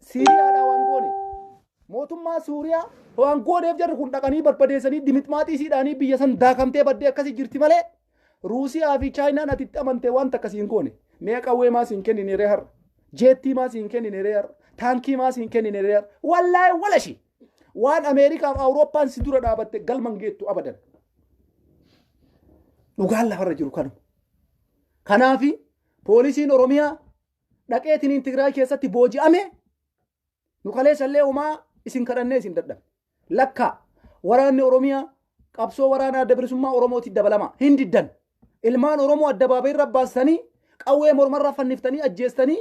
Siiriyaadhaa waan goone. Mootummaa Suuriyaa waan gooneef jarri kun dhaqanii barbadeessanii dimitmaatiisiidhaanii biyya san daakamtee baddee akkasii jirti malee. Ruusiyaa fi Chaayinaan atitti amante waan takka siin goone. Mee qawwee maa siin kennine ree har'a. Jeettii maa siin kennine ree har'a. Taankii maa siin kennine ree har'a. Wallaahi walashi. Waan Ameerikaa fi Awurooppaan si dura dhaabatte galman geettu abadan. Dhugaan lafarra jiru kanuma. Kanaafi poolisiin Oromiyaa dhaqeetiniin Tigraay keessatti booji'ame nu kaleessallee homaa isin kadhannee isin dadhabe. Lakkaa waraanni Oromiyaa qabsoo waraanaa adda bilisummaa Oromooti dabalama hin diddan. Ilmaan Oromoo addabaabee irra baastanii qawwee mormarraa fanniftanii ajjeestanii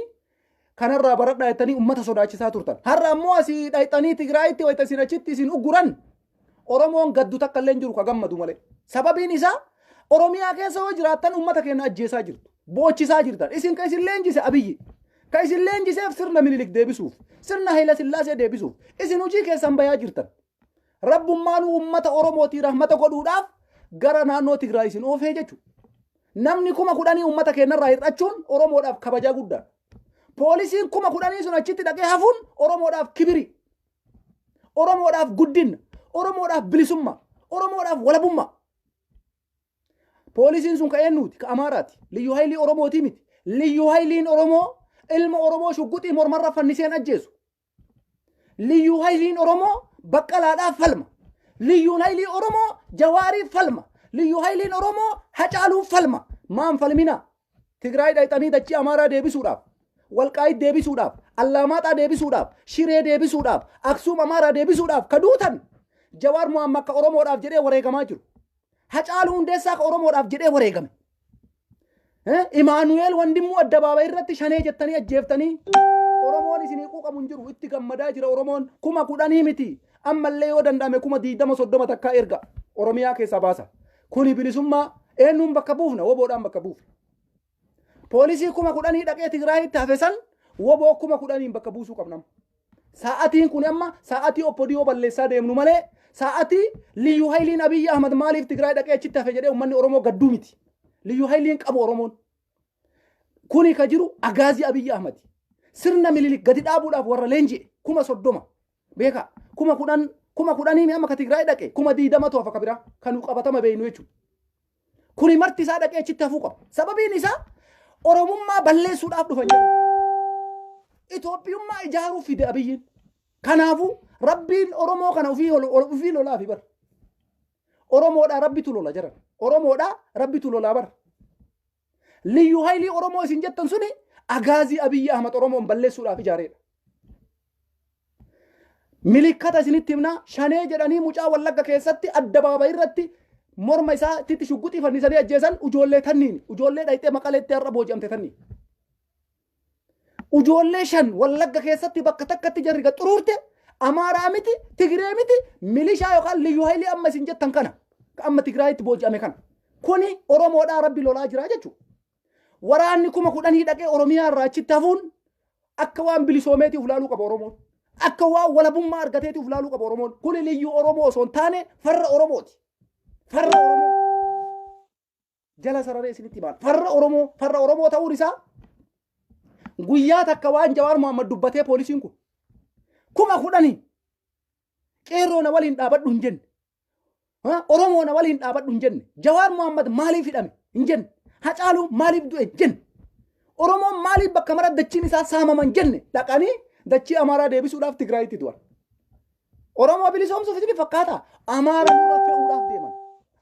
kanarraa baradhaa jettanii uummata sodaachisaa turtan. Har'a ammoo asii dhayxanii Tigraayitti wayita isin achitti isin ugguran Oromoon gaddu takka illee jiru ka gammadu malee. Sababiin isaa Oromiyaa keessa yoo jiraattan uummata keenya ajjeesaa jirtu. Boochisaa jirtan. Isin ka isin leenjise Abiyyi. Ka isin leenjiseef sirna Minilik deebisuuf, sirna Hayila Sillaasee deebisuuf isin hojii keessan bayaa jirtan. Rabbummaan uummata Oromootii rahmata godhuudhaaf gara naannoo Tigraay isin oofee jechuudha. Namni 10,000 uummata keenyarraa hir'achuun Oromoodhaaf kabajaa guddaa. Poolisiin 10,000 sun achitti dhaqee hafuun Oromoodhaaf kibiri. Oromoodhaaf guddina. Oromoodhaaf bilisummaa. Oromoodhaaf walabummaa. Poolisiin sun ka eenyuuti? Ka Amaaraati. Liyyuu Haayilii Oromootii miti. Liyyuu Haayiliin Oromoo ilma Oromoo shugguxii mormarra fanniseen ajjeesu. Liyyuu Haayiliin Oromoo baqqalaadhaaf falma. Liyyuu Haayilii Oromoo jawaariif falma. Liyyuu Haayiliin Oromoo hacaaluuf falma. Maan falmina? Tigraay dhayxanii dachii Amaaraa deebisuudhaaf, Walqaayit deebisuudhaaf, Allaamaaxaa deebisuudhaaf, Shiree deebisuudhaaf, Aksuum Amaaraa deebisuudhaaf ka duutan Jawaar Mohaammed ka Oromoodhaaf jedhee wareegamaa jiru. Hacaaluu Hundeessaa ka Oromoodhaaf jedhee wareegame. Imaanuweel Wandimmoo addabaabaa irratti shanee jettanii ajjeeftanii Oromoon isinii quuqamu hin jiru itti gammadaa jira Oromoon 10,000 miti. Ammallee yoo danda'ame 20-30 takkaa erga Oromiyaa keessaa baasa. Kuni bilisummaa eenyuun bakka buufna woboodhaan bakka buufna. Poolisii 10,000 dhaqee Tigraayitti hafe san woboo 10,000 bakka buusuu qabna. Sa'aatiin kun amma sa'aatii oppodiyoo balleessaa deemnu malee sa'aatii Liyyuu Haayiliin Abiyyi Ahmad maaliif Tigraay dhaqee achitti hafe jedhee uummanni Oromoo gadduu miti. Liyyuu Haayiliin qabu Oromoon. Kuni ka jiru agaazii Abiyyi Ahmad. Sirna Minilik gadi dhaabuudhaaf warra leenji'e 30,000 beeka 10,000 amma ka Tigraay dhaqe 20,000 hafa ka biraa kan qabatama beeynu jechuudha. Kuni marti isaa dhaqee achitti hafuu qaba. Sababiin isaa Oromummaa balleessuudhaaf dhufan jedhu. Itoophiyummaa ijaaruuf fide Abiyyiin. Kanaafuu Rabbiin Oromoo kana ofii lolaa fi bara. Oromoodhaa Rabbitu lola jira. Oromoodhaa Rabbitu lolaa bara. Liyyuu Haayilii Oromoo isin jettan suni agaazii Abiyyi Ahmad Oromoon balleessuudhaaf ijaareedha. Milikkata isinitti himnaa shanee jedhanii mucaa Wallagga keessatti addabaabaa irratti morma isaa titti shugguxii fannisanii ajjeesan ujoollee tanniin ujoollee dhayxee maqaleetti har'a booji'amte tanniin. Ujoollee 5 Wallagga keessatti bakka takkatti jarri xuruurte Amaaraa miti Tigree miti milishaa yookaan Liyyuu Haayilii amma isin jettan kana amma Tigraayitti booji'ame kana. Kuni Oromoodhaa Rabbi lolaa jira jechuudha. Waraanni 10,000 dhaqee Oromiyaa irraa achitti hafuun akka waan bilisoomeetiif ilaaluu qaba Oromoon. Akka waan walabummaa argateetiif ilaaluu qaba Oromoon. Kuni Liyyuu Oromoo osoo hin taane farra Oromooti. Farra Oromoo jala sararee isinitti maal? Farra Oromoo ta'uun isaa guyyaa takka waan Jawaar Mohammad dubbatee poolisiin kun kuma kudhanii qeerroo na waliin dhaabadhu hin jenne. Oromoo na waliin dhaabadhu hin jenne. Jawaar Mohammad maaliif hidhame hin jenne. Hacaaluu maaliif du'e hin jenne. Oromoon maaliif bakka mara dachiin isaa saamama hin jenne. Dhaqanii dachii Amaaraa deebisuudhaaf Tigraayitti du'an. Oromoo bilisoomsuuf isin fakkaata. Amaara nurra fe'uudhaaf deeman.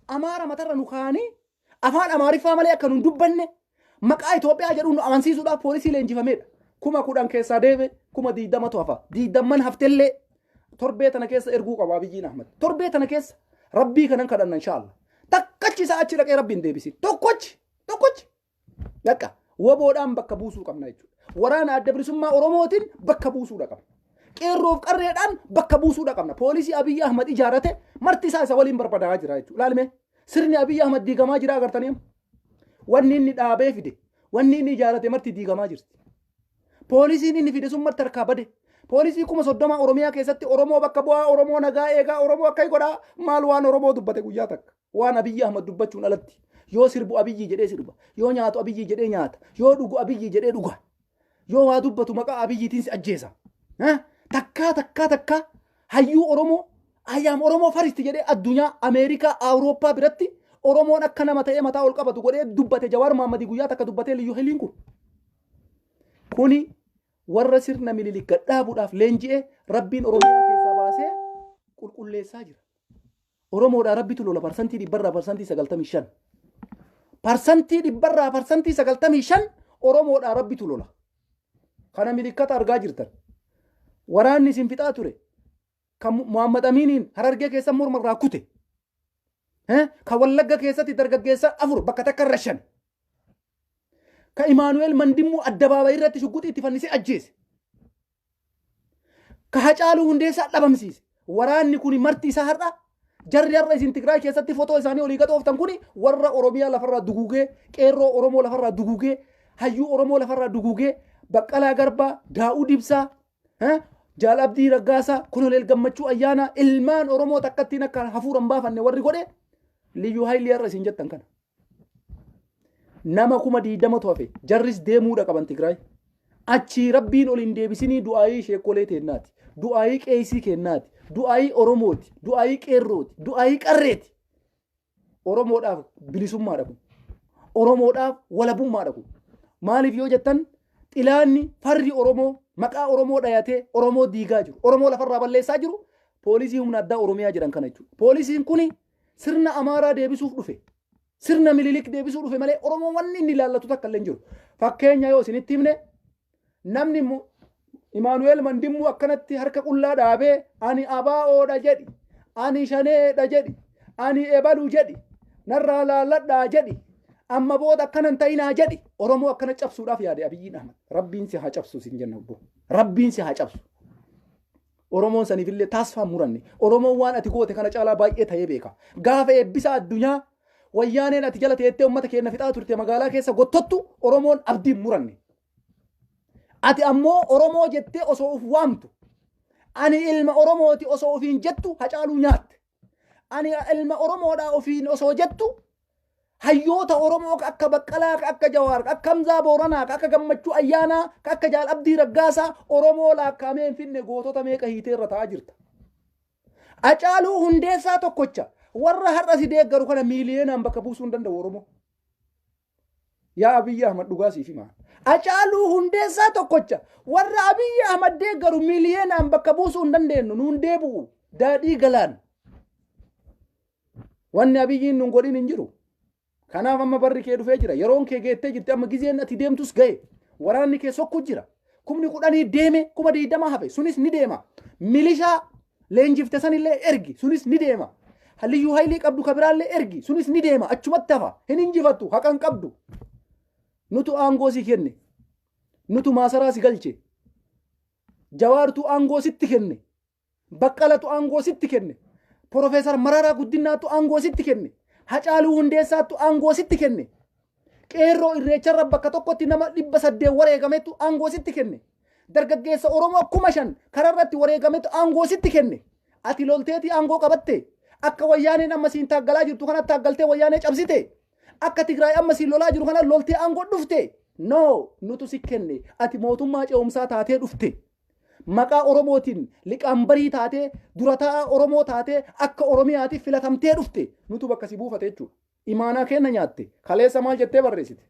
Amaara matarra nu kaanii afaan Amaariffaa malee akka nu dubbanne maqaa Itoophiyaa jedhuun nu amansiisuudhaaf poolisii leenjifameedha. Kuma kudhan keessaa deebe kuma 20 hafa. 20 haftellee torbee tana keessa erguu qaba Abiyyiin Ahmad. Torbee tana keessa rabbii kanan kadhanna inshallah. Takkachi isaa achi dhaqee rabbiin deebisi. Tokkochi. Dhaqa woboodhaan bakka buusuu qabna jechuudha. Waraana adda bilisummaa Oromootiin bakka buusuudha qabna. Qeerroof qarreedhaan bakka buusuudha qabna. Poolisii Abiyyi Ahmad ijaarate marti isaa isa waliin barbaadaa jira jechuudha. Laalme sirni Abiyyi Ahmad diigamaa jira agartanii. Wanni inni dhaabee fide, wanni inni ijaarate marti diigamaa jirti. Poolisiin inni fide sun marti harkaa bade. Poolisii kuma 30 Oromiyaa keessatti Oromoo bakka bu'aa, Oromoo nagaa eegaa, Oromoo akka godhaa maal waan Oromoo dubbate guyyaa takka. Waan Abiyyi Ahmad dubbachuun alatti. Yoo sirbu Abiyyi jedhee sirba, yoo nyaatu Abiyyi jedhee nyaata, yoo dhugu Abiyyi jedhee dhuga. Yoo waa dubbatu maqaa Abiyyiitiin si ajjeesa. Takkaa hayyuu Oromoo, ayyaam Oromoo faristi jedhee addunyaa Ameerikaa, Awurooppaa biratti Oromoon akka nama ta'ee mataa ol qabatu godhee dubbate Jawaar Mohammad guyyaa takka dubbatee liyyuu heliin kun. Kuni warra sirna Minilik gadhaabuudhaaf leenji'ee rabbiin Oromiyaa keessaa baasee qulqulleessaa jira. Oromoodhaa rabbitu lola parsantii 95%. Parsantii 95% Oromoodhaa rabbitu lola. Kana milikkata argaa jirtan. Waraanni isin fixaa ture. Kan Muhammad Aminiin Harargee keessa mormarraa kute. Kan Wallagga keessatti dargaggeessa 4 bakka takka irra 5. Ka Imaanu'eel Mandimmoo addabaabayii irratti shugguxii itti fannisee ajjeese. Ka Hacaaluu Hundeessaa dhabamsiise. Waraanni kun marti isaa har'a jarri har'a isin Tigraay keessatti footoo isaanii olii gaxooftan kun warra Oromiyaa lafarraa dugugee, qeerroo Oromoo lafarraa dugugee, hayyuu Oromoo lafarraa dugugee, Baqqalaa Garbaa, Daa'uu Ibsaa, Jaal Abdii Raggaasaa, Koloneel Gammachuu Ayyaanaa, ilmaan Oromoo takkattiin akka hafuuran baafanne warri godhe liyyuu haayilii har'a isin jettan kana. Nama kuma 20 hafe jarris deemuudha qaban Tigraay. Achi rabbiin ol hin deebisinii du'aayii sheekolee teennaati. Du'aayii qeesii kennaati. Du'aayii Oromooti. Du'aayii qeerrooti. Du'aayii qarreeti. Oromoodhaaf bilisummaadha kun. Oromoodhaaf walabummaadha kun. Maaliif yoo jettan xilaanni farri Oromoo maqaa Oromoo dhayatee Oromoo diigaa jiru. Oromoo lafarraa balleessaa jiru. Poolisii humna addaa Oromiyaa jedhan kana jechuudha. Poolisiin kuni sirna Amaaraa deebisuuf dhufe. Sirna Minilik deebisuu dhufe malee Oromoo wanni inni ilaallatu takka illee hin jiru. Fakkeenya yoo isinitti himne namni Imaanu'eel Mandimmoo akkanatti harka qullaa dhaabee ani abaa'oodha jedhi, ani shaneedha jedhi, ani ebaluu jedhi, narraa laalladhaa jedhi, amma booda akkanan ta'inaa jedhi. Oromoo akkana cabsuudhaaf yaade Abiyyiin Ahmad. Rabbiin si haa cabsu sin jenna obbo. Rabbiin si haa cabsu. Oromoon saniifillee taasifaa muranne. Oromoon waan ati goote kana caalaa baay'ee ta'ee beeka. Gaafa eebbisa addunyaa wayyaaneen ati jala teettee uummata keenya fixaa turte magaalaa keessa gottottu Oromoon abdiin muranne. Ati ammoo Oromoo jettee osoo uf waamtu. Ani ilma Oromooti osoo ofiin jettu Hacaaluu nyaatte. Ani ilma Oromoodhaa ofiin osoo jettu hayyoota Oromoo akka Baqqalaa, akka Jawaar, akka Hamzaa Booranaa, akka Gammachuu Ayyaanaa, akka Jaal Abdii Raggaasaa Oromoo laakkaamee hin finne gootota meeqa hiitee irra taa'aa jirta. Hacaaluu Hundeessaa tokkocha warra har'a si deeggaru kana miiliyeenaan bakka buusuu hin danda'u Oromoo. Yaa Abiyyi Ahmad dhugaa siif himaa. Hacaaluu Hundeessaa tokkocha warra Abiyyi Ahmad deeggaru miiliyeenaan bakka buusuu hin dandeenyu nuun deebi'u daadhii galaan. Wanni Abiyyiin nun godhin hin jiru. Kanaaf amma barri kee dhufee jira. Yeroon kee geettee jirti amma gizeen ati deemtus ga'e. Waraanni kee sokku jira. Kumni 10 deeme kuma 20 hafe sunis ni deema. Milishaa leenjifte sanillee ergi sunis ni deema. Halliyyuu haylii qabdu kabiraallee ergi sunis ni deema. Achumatti hafa hin injifattu haqan qabdu. Nutu aangoo si kenne. Nutu maasaraa si galche. Jawaartu aangoo sitti kenne. Baqqalatu aangoo sitti kenne. Profeesar Mararaa Guddinaatu aangoo sitti kenne. Hacaaluu Hundeessaatu aangoo sitti kenne. Qeerroo irreecharra bakka tokkotti nama 800 wareegametu aangoo sitti kenne. Dargaggeessa Oromoo 5,000 kararratti wareegametu aangoo sitti kenne. Ati lolteeti aangoo qabatte. Akka wayyaaneen amma siin taaggalaa jirtu kana taaggaltee wayyaanee cabsite. Akka Tigraay amma siin lolaa jiru kana loltee aangoo dhufte. no nutu si kenne ati mootummaa ce'umsaa taatee dhufte maqaa oromootiin liqaambarii taatee durataa oromoo taatee akka oromiyaatiif filatamtee dhufte nutu bakka si buufate jechuudha imaanaa kenna nyaatte kaleessa maal jettee barreessite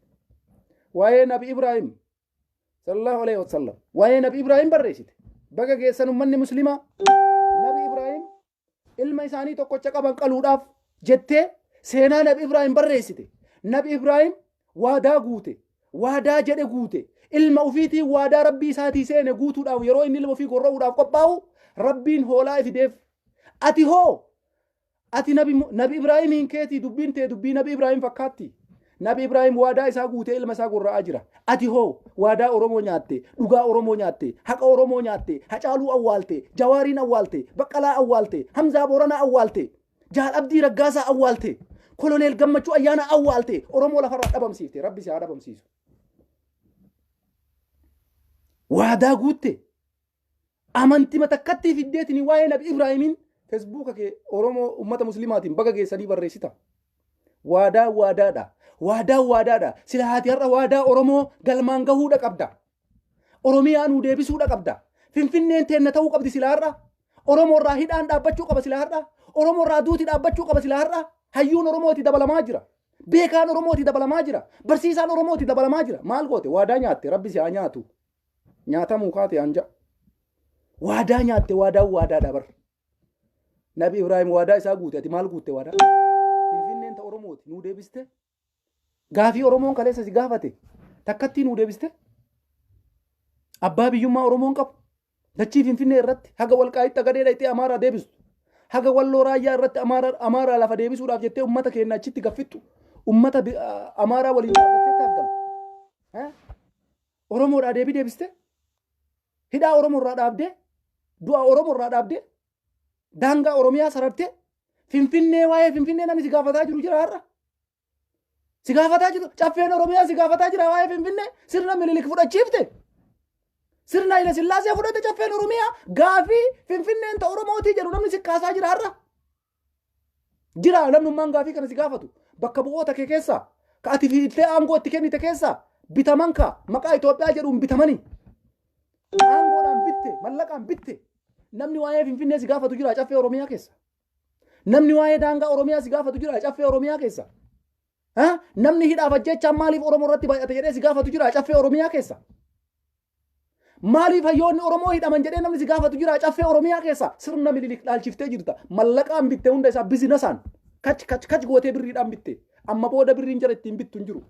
waa'ee nabi Ibraahim sallallahu alaihi wasallam waa'ee nabi Ibraahim barreessite baga geessan ummanni muslimaa nabi Ibraahim ilma isaanii tokkocha qaban qaluudhaaf jettee seenaa nabi Ibraahim barreessite nabi Ibraahim waadaa guute waadaa jedhe guute ilma ufiitii waadaa rabbii isaatii seene guutuudhaaf yeroo inni ilma ufii gorra'uudhaaf qophaa'u rabbiin hoolaa ifideef ati hoo ati nabi Ibraahimiin keetii dubbiin tee dubbii nabi Ibraahim fakkaatti nabi Ibraahim waadaa isaa guutee ilma isaa gorra'aa jira ati hoo waadaa oromoo nyaatte dhugaa oromoo nyaatte haqa oromoo nyaatte hacaaluu awwaalte jawaariin awwaalte baqqalaa awwaalte hamzaa booranaa awwaalte jaal abdii raggaasaa awwaalte koloneel gammachuu ayyaana awwaalte oromoo lafarraa dhabamsiifte rabbi si haa dhabamsiisu waadaa guutte amantii matakkatti fiddeetiin waa'ee nabi Ibraahimiin feesbuuka kee oromoo ummata muslimaatiin baga geessanii barreessita waadaa waadaadha sila haati har'a waadaa oromoo galmaan gahuudha qabda oromiyaa nuu deebisuudha qabda finfinneen teenna ta'uu qabdi sila har'a oromoorraa hidhaan dhaabbachuu qaba sila har'a oromoorraa duuti dhaabbachuu qaba sila har'a hayyuun oromooti dabalamaa jira beekaan oromooti dabalamaa jira barsiisaan oromooti dabalamaa jira maal goote waadaa nyaatte rabbi si haa nyaatu nyaatamuu kaate anja waadaa nyaatte waadaadha bar nabi Ibraahim waadaa isaa guute ati maal guutte waadaa finfinneen ta oromooti nuu deebiste gaafii oromoon kaleessa si gaafate takkatti nuu deebiste abbaa biyyummaa oromoon qabu dachii finfinnee irratti haga walqaa'itti gadee dhayxee amaaraa deebistu haga walloo raayyaa irratti amaaraa lafa deebisuudhaaf jettee ummata keenya achitti gaffittu ummata amaaraa waliin dhaabbattee taaggal oromoodhaa deebii deebiste hidhaa oromoorraa dhaabdee du'a oromoorraa dhaabdee daangaa oromiyaa sarartee finfinnee waa'ee finfinnee namni si gaafataa jiru jira har'a si gaafataa jiru caffeen oromiyaa si gaafataa jira waa'ee finfinnee sirna mililik fudhachiifte sirna Haile Sillaasee fudhate caffeen oromiyaa gaafii finfinneen ta oromootii jedhu namni si kaasaa jira har'a jira namnummaan gaafii kana si gaafatu bakka bu'oota kee keessaa ka ati fiittee aangoo itti kennite keessaa bitaman ka maqaa Itoophiyaa jedhuun bitamanii aangoodhaan bitte mallaqaan bitte namni waa'ee finfinnee si gaafatu jira caffee oromiyaa keessa namni waa'ee daangaa oromiyaa si gaafatu jira caffee oromiyaa keessa namni hidhaaf ajjechaan maaliif oromoo irratti baay'ate jedhee si gaafatu jira caffee oromiyaa keessa maaliif hayyoonni oromoo hidhaman jedhee namni si gaafatu jira caffee oromiyaa keessa sirna mililik dhaalchiftee jirta mallaqaan bitte hunda isaa bizinasaan kach gootee birriidhaan bitte amma booda birriin jara ittiin bittu hin jiru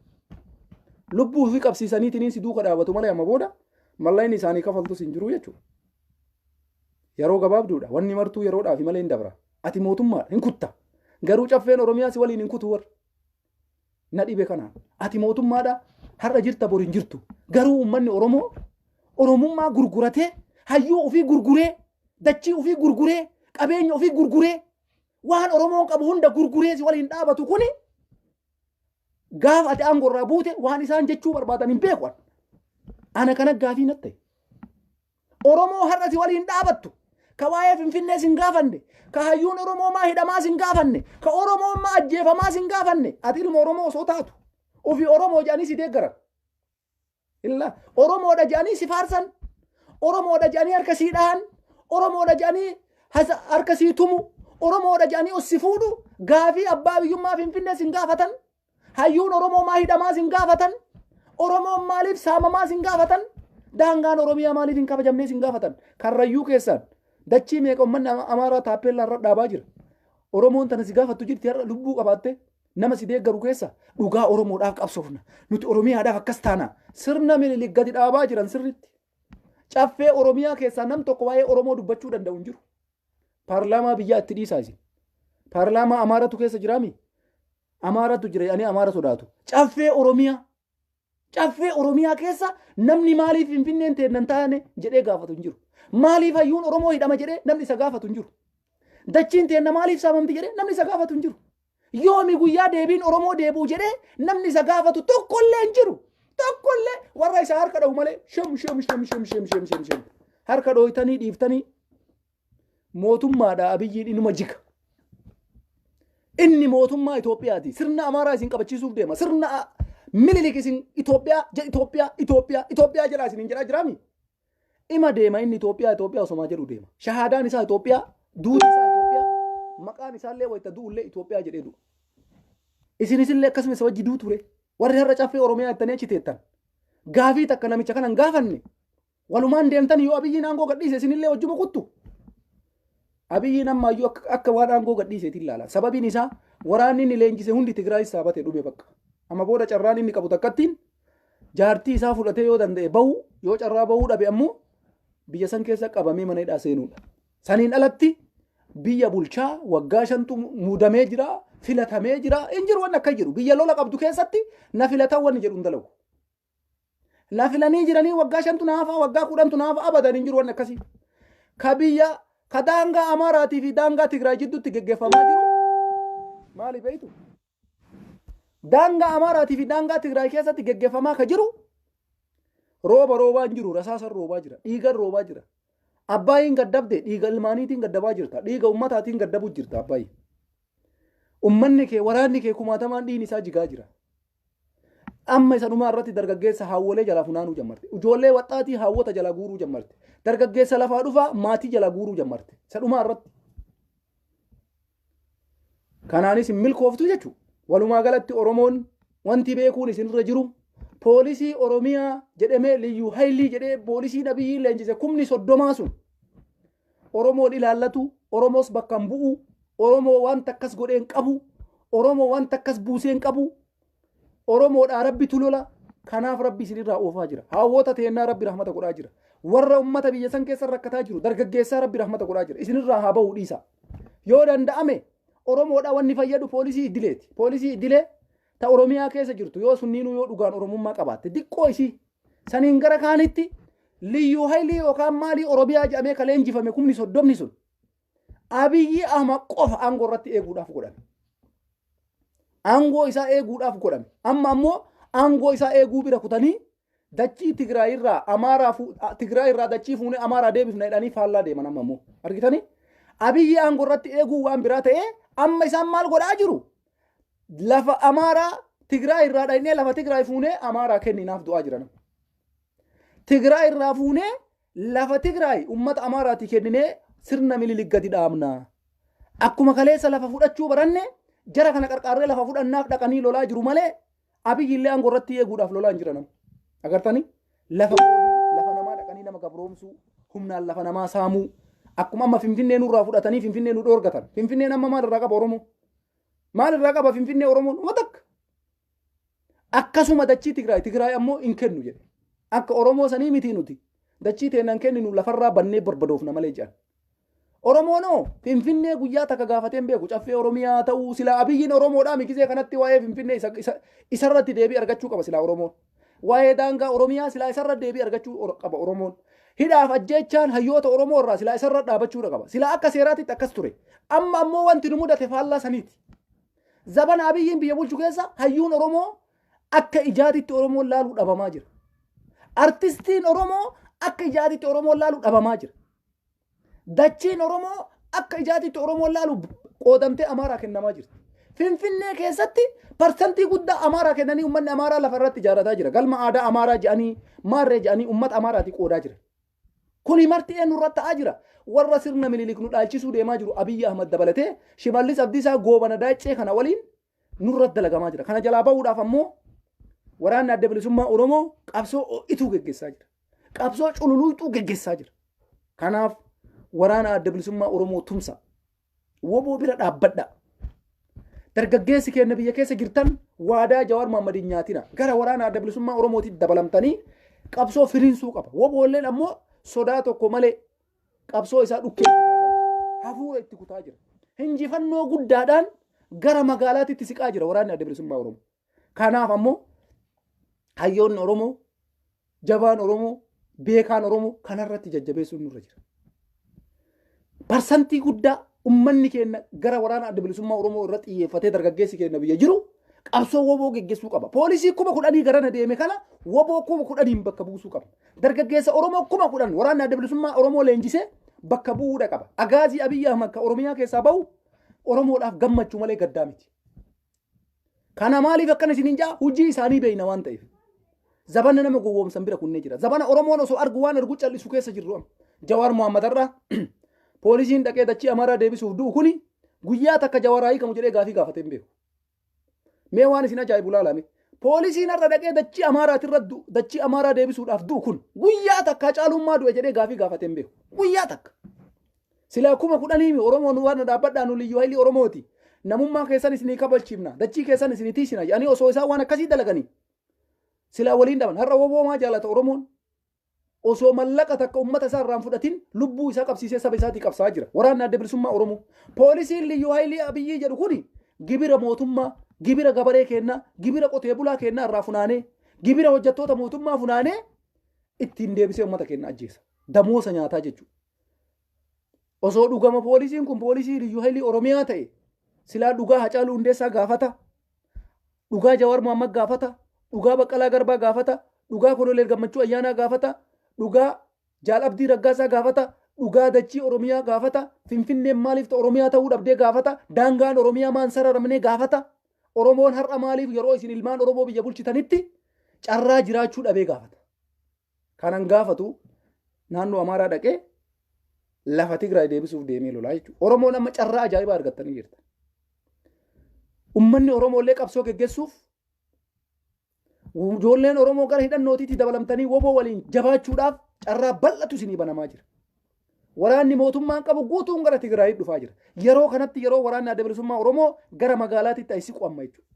lubbuu fi qabsiisaniitiin si duuka dhaabatu malee amma booda mallayni isaanii kafaltus hin jiru jechuudha yeroo gabaabduudha wanni martuu yeroodhaaf malee hin dabra ati mootummaa hin kutta garuu caffeen oromiyaa si waliin hin kutu war na dhibe kanaan ati mootummaadha har'a jirta bor hin jirtu garuu ummanni oromoo oromummaa gurguratee hayyuu ofii gurguree dachii ofii gurguree qabeenya ofii gurguree waan oromoon qabu hunda gurguree si waliin dhaabatu kuni gaaf ati aangorraa buute waan isaan jechuu barbaadan hin beeku ana kana gaafii natte oromoo har'a si waliin dhaabattu ka waa'ee finfinnee sin gaafanne ka hayyuun oromoo maa hidhamaa sin gaafanne ka oromoo maa ajjeefamaa sin gaafanne ati ilma oromoo osoo taatu ofii oromoo jedhanii si deeggaran illa oromoodha jedhanii si faarsan oromoodha jedhanii harka sii dhahan oromoodha jedhanii harka sii tumu oromoodha jedhanii os si fuudhu gaafii abbaa biyyummaa finfinnee sin gaafatan hayyuun oromoo maa hidhamaa sin gaafatan oromoon maaliif saamamaa sin gaafatan daangaan oromiyaa maaliif hin kabajamnee sin gaafatan karrayyuu keessaan dachii meeqa ummanni amaaraa taappeellaa irra dhaabaa jira oromoon tana si gaafattu jirti har'a lubbuu qabaatte nama si deeggaru keessa dhugaa oromoodhaaf qabsoofna nuti oromiyaadhaaf akkas taana sirna mililik gadi dhaabaa jiran sirritti caffee oromiyaa keessaa nam tokko waa'ee oromoo dubbachuu danda'u hin jiru paarlaamaa biyyaa itti dhiisaa isin paarlaamaa amaaratu keessa jiraami amaaratu jira jedhanii amaara sodaatu caffee oromiyaa keessa namni maaliif finfinneen teennan taane jedhee gaafatu hin jiru maaliif hayyuun oromoo hidhama jedhee namni isa gaafatu hin jiru dachiin teenna maaliif saamamti jedhee namni isa gaafatu hin jiru yoomi guyyaa deebiin oromoo deebuu jedhee namni isa gaafatu tokkollee hin jiru tokkollee warra isa harka dhawu malee shem harka dhooytanii dhiiftanii mootummaadha abiyyiin inuma jika inni mootummaa Itoophiyaati sirna amaaraa isin qabachiisuuf deema sirna Minilik isin Itoophiyaa jedhaa isin hin jedhaa jiraami. Ima deema inni Itoophiyaa osomaa jedhu deema. Shahaadaan isaa Itoophiyaa, duuti isaa Itoophiyaa, maqaan isaallee wayita du'ullee Itoophiyaa jedhee du'a. Isinis akkasuma isa wajji duu ture. Warri har'a caffee Oromiyaa ittanii achi teettan. Gaafii takka namicha kanan gaafanne. Walumaan deemtan yoo Abiyyiin aangoo gadhiise isinillee wajjuma kuttu. Abiyyiin ammaayyuu akka waan aangoo gadhiiseetiin ilaala. Sababiin isaa waraanni inni leenjise hundi Tigraay saabatee dhume bakka. Amma booda carraan inni qabu takkattiin jaartii isaa fudhatee yoo danda'e bahu yoo carraa bahuu dhabe ammoo biyya san keessa qabamee mana hidhaa seenuudha. Saniin alatti biyya bulchaa waggaa 5 muudamee jira, filatamee jira, hin jiru waan akka jiru. Biyya lola qabdu keessatti na filatan waan jedhu hin dalagu. Na filanii jiranii waggaa 5 naafa, waggaa 10 naafa abadan hin jiru waan akkasii. Ka biyya ka daangaa Amaaraatii fi daangaa Tigraay jidduutti geggeeffamaa jiru. Maali beektu? Daangaa Amaaraatii fi daangaa Tigraay keessatti geggeeffamaa ka jiru roobaa hin jiru, rasaasan roobaa jira, dhiigan roobaa jira. Abbaayiin gaddabde dhiiga ilmaaniitiin gaddabaa jirta, dhiiga ummataatiin gaddabuu jirta abbaayi. Ummanni kee waraanni kee kumaatamaan dhiin isaa jigaa jira. Amma isa dhumaa irratti dargaggeessa haawwolee jalaa funaanuu jammarte. Ijoollee waxxaatii haawwota jalaa guuruu jammarte. Dargaggeessa lafaa dhufaa maatii jalaa guuruu jammarte. Isa dhumaa irratti. Kanaanis hin milkooftu jechuudha. Walumaa galatti Oromoon wanti beekuun isinirra jiru. Poolisii Oromiyaa jedhamee liyyuu haylii jedhee poolisii Abiyyi leenjise 30 sun. Oromoon ilaallatu, Oromoos bakka hin bu'u, Oromoo waan takkas godheen qabu, Oromoo waan takkas buuseen qabu, Oromoodhaa rabbitu lola. Kanaaf rabbi isinirraa oofaa jira. Hawwoota teennaa rabbi rahmata godhaa jira. Warra ummata biyya san keessa rakkataa jiru dargaggeessaa rabbi rahmata godhaa jira. Isinirraa haa bahuu dhiisa. Yoo danda'ame Oromoodhaa wanni fayyadu poolisii idileeti. Poolisii idilee ta Oromiyaa keessa jirtu yoo sunniinuu yoo dhugaan Oromummaa qabaatte diqqoo isii saniin gara kaanitti liyyuu haylii yookaan maalii Oromiyaa jedhamee ka leenjifame 30 sun Abiyyi Ahmad qofa aangoo irratti eeguudhaaf godhame. Aangoo isaa eeguudhaaf godhame. Amma ammoo aangoo isaa eeguu bira kutanii dachii Tigraay irraa dachii fuunee Amaaraa deebifna jedhanii faallaa deeman amma ammoo argitanii Abiyyi aangoo irratti eeguu waan biraa ta'ee amma isaan maal godhaa jiru? Lafa Amaaraa Tigraay irraa dhaynee lafa Tigraay fuunee Amaaraa kenninaaf du'aa jiran. Tigraay irraa fuunee lafa Tigraay ummata Amaaraati kenninee sirna Minilik gadi dhaabna. Akkuma kaleessa lafa fudhachuu baranne jara kana qarqaarree lafa fudhannaaf dhaqanii lolaa jiru malee Abiyyi illee aangoo irratti eeguudhaaf lolaa hin jiran. Agartanii lafa namaa dhaqanii nama gabroomsuu humnaan lafa namaa saamuu akkuma amma Finfinnee nurraa fudhatanii Finfinnee nu dhoorgatan. Finfinneen amma maal irraa qaba Oromoo? Maal irraa qaba Finfinnee Oromoon? Umatakka. Akkasuma dachii Tigraay ammoo hin kennu jedhe. Akka Oromoo sanii miti nuti. Dachii teenan kenninu lafarraa bannee barbadoofna malee jedhan. Oromoonoo Finfinnee guyyaa takka gaafateen beeku caffee Oromiyaa ta'uu sila Abiyyiin Oromoodhaa mikisee kanatti waa'ee Finfinnee isarratti deebii argachuu qaba sila Oromoon. Waa'ee daangaa Oromiyaa sila isarratti deebii argachuu qaba Oromoon. Hidhaaf ajjeechaan hayyoota Oromoo irraa sila isarratti dhaabachuu qaba. Sila akka seeraatitti akkas ture. Amma ammoo wanti nu mudate faallaa saniiti. Zabana Abiyyiin biyya bulchu keessa hayyuun Oromoo akka ijaatitti Oromoon laaluu dhabamaa jira. Artistiin Oromoo akka ijaatitti Oromoon laaluu dhabamaa jira. Dachiin Oromoo akka ijaatitti Oromoon laaluu qoodamtee Amaaraa kennamaa jirti. Finfinnee keessatti parsantii guddaa Amaaraa kennanii uummanni Amaaraa lafa irratti ijaarrataa jira. Galma aadaa Amaaraa jedhanii maarree jedhanii uummata Amaaraati qoodaa jira. Kuni marti eenyu irratti ta'aa jira. Warra sirna Minilik nu dhaalchisuu deemaa jiru Abiyyi Ahmad dabalatee Shimallis Abdiisaa goobana daacee kana waliin nurratti dalagamaa jira. Kana jalaa bahuudhaaf ammoo waraanni adda bilisummaa Oromoo qabsoo ho'ituu geggeessaa jira. Qabsoo cululuuxuu geggeessaa jira. Kanaaf waraana adda bilisummaa Oromoo tumsa. Woboo bira dhaabbadha. Dargaggeessi keenya biyya keessa jirtan waadaa Jawaar Mohammadiin nyaatina. Gara waraana adda bilisummaa Oromootitti dabalamtanii qabsoo firiinsuu qaba. Woboolleen ammoo sodaa tokko malee qabsoo isaa dhukkee hafuura itti kutaa jira. Hinjifannoo guddaadhaan gara magaalaatti siqaa jira waraanni adda bilisummaa Oromoo. Kanaaf ammoo hayyoonni Oromoo, jabaan Oromoo, beekaan Oromoo kanarratti jajjabeessuun nurra jira. Parsantii guddaa ummanni keenya gara waraana adda bilisummaa Oromoo irratti xiyyeeffatee dargaggeessi keenya biyya jiru qabsoo woboo geggeessuu qaba. Poolisii 10,000 garana deeme kana woboo 10,000 bakka buusuu qaba. Dargaggeessa Oromoo 10,000 waraana adda bilisummaa Oromoo leenjisee bakka bu'uudha qaba. Agaazii Abiyyi Ahmad ka Oromiyaa keessaa bahu Oromoodhaaf gammachuu malee gaddaa miti. Kana maaliif akkana isiniin jaa hojii isaanii beeyna waan ta'eef. Zabana nama gowwoomsan bira kunnee jira. Zabana Oromoon osoo argu waan argu callisu keessa jirru. Jawaar Muhammad irraa poolisiin dhaqee dachii Amaaraa deebisuuf du'u kuni guyyaa takka Jawaaraa hiikamu jedhee gaafii gaafatee hin beeku. Mee waan isin ajaa'ibu laalame. Poolisiin irra dhaqee dachii Amaaraatirra dachii Amaaraa deebisuudhaaf du'u kun guyyaa takka caalummaa du'e jedhee gaafii gaafatee hin beeku. Guyyaa takka. Sila kuma kudhanii Oromoon waan dhaabbadhaan liyyuu haylii Oromooti. Namummaa keessan isinii kabalchiifna. Dachii keessan isinii tiisina. Yaani osoo isaan waan akkasii dalaganii. Sila waliin dhaban. Har'a woboo maa jaalata Oromoon. Osoo mallaqa takka ummata isaa irraan fudhatin lubbuu isaa qabsiisee saba isaatii qabsaa jira. Waraanni adda bilisummaa Oromoo. Poolisiin liyyuu haylii Abiyyii jedhu kuni gibira mootummaa, gibira gabaree kennaa, gibira qotee bulaa kennaa irraa funaanee, gibira hojjettoota mootummaa funaanee ittiin deebisee ummata kenna ajjeesa. Damoosa nyaataa jechuudha. Osoo dhugama poolisiin kun poolisii liyyuu haylii Oromiyaa ta'e silaa dhugaa Hacaaluu Hundeessaa gaafata, dhugaa Jawaar Muhammad gaafata, dhugaa Baqqalaa Garbaa gaafata, dhugaa Koloneel Gammachuu Ayyaanaa gaafata, dhugaa Jaal Abdii Raggaasaa gaafata, dhugaa dachii Oromiyaa gaafata, Finfinneen maaliif Oromiyaa ta'uu dhabdee gaafata, daangaan Oromiyaa maan sararamnee gaafata, Oromoon har'a maaliif yeroo isin ilmaan Oromoo biyya bulchitanitti carraa jiraachuu dhabee gaafata. Kanan gaafatu naannoo Amaaraa dhaqee lafa Tigraay deebisuuf deemee lolaa jechuudha. Oromoon amma carraa ajaa'ibaa argattanii jirta. Ummanni Oromoo illee qabsoo geggeessuuf ijoolleen Oromoo gara hidhannootiitti dabalamtanii woboo waliin jabaachuudhaaf carraa bal'atu isinii banamaa jira. Waraanni mootummaan qabu guutuun gara Tigraayitti dhufaa jira. Yeroo kanatti yeroo waraanni adda bilisummaa Oromoo gara magaalaatitti siqu amma jechuudha.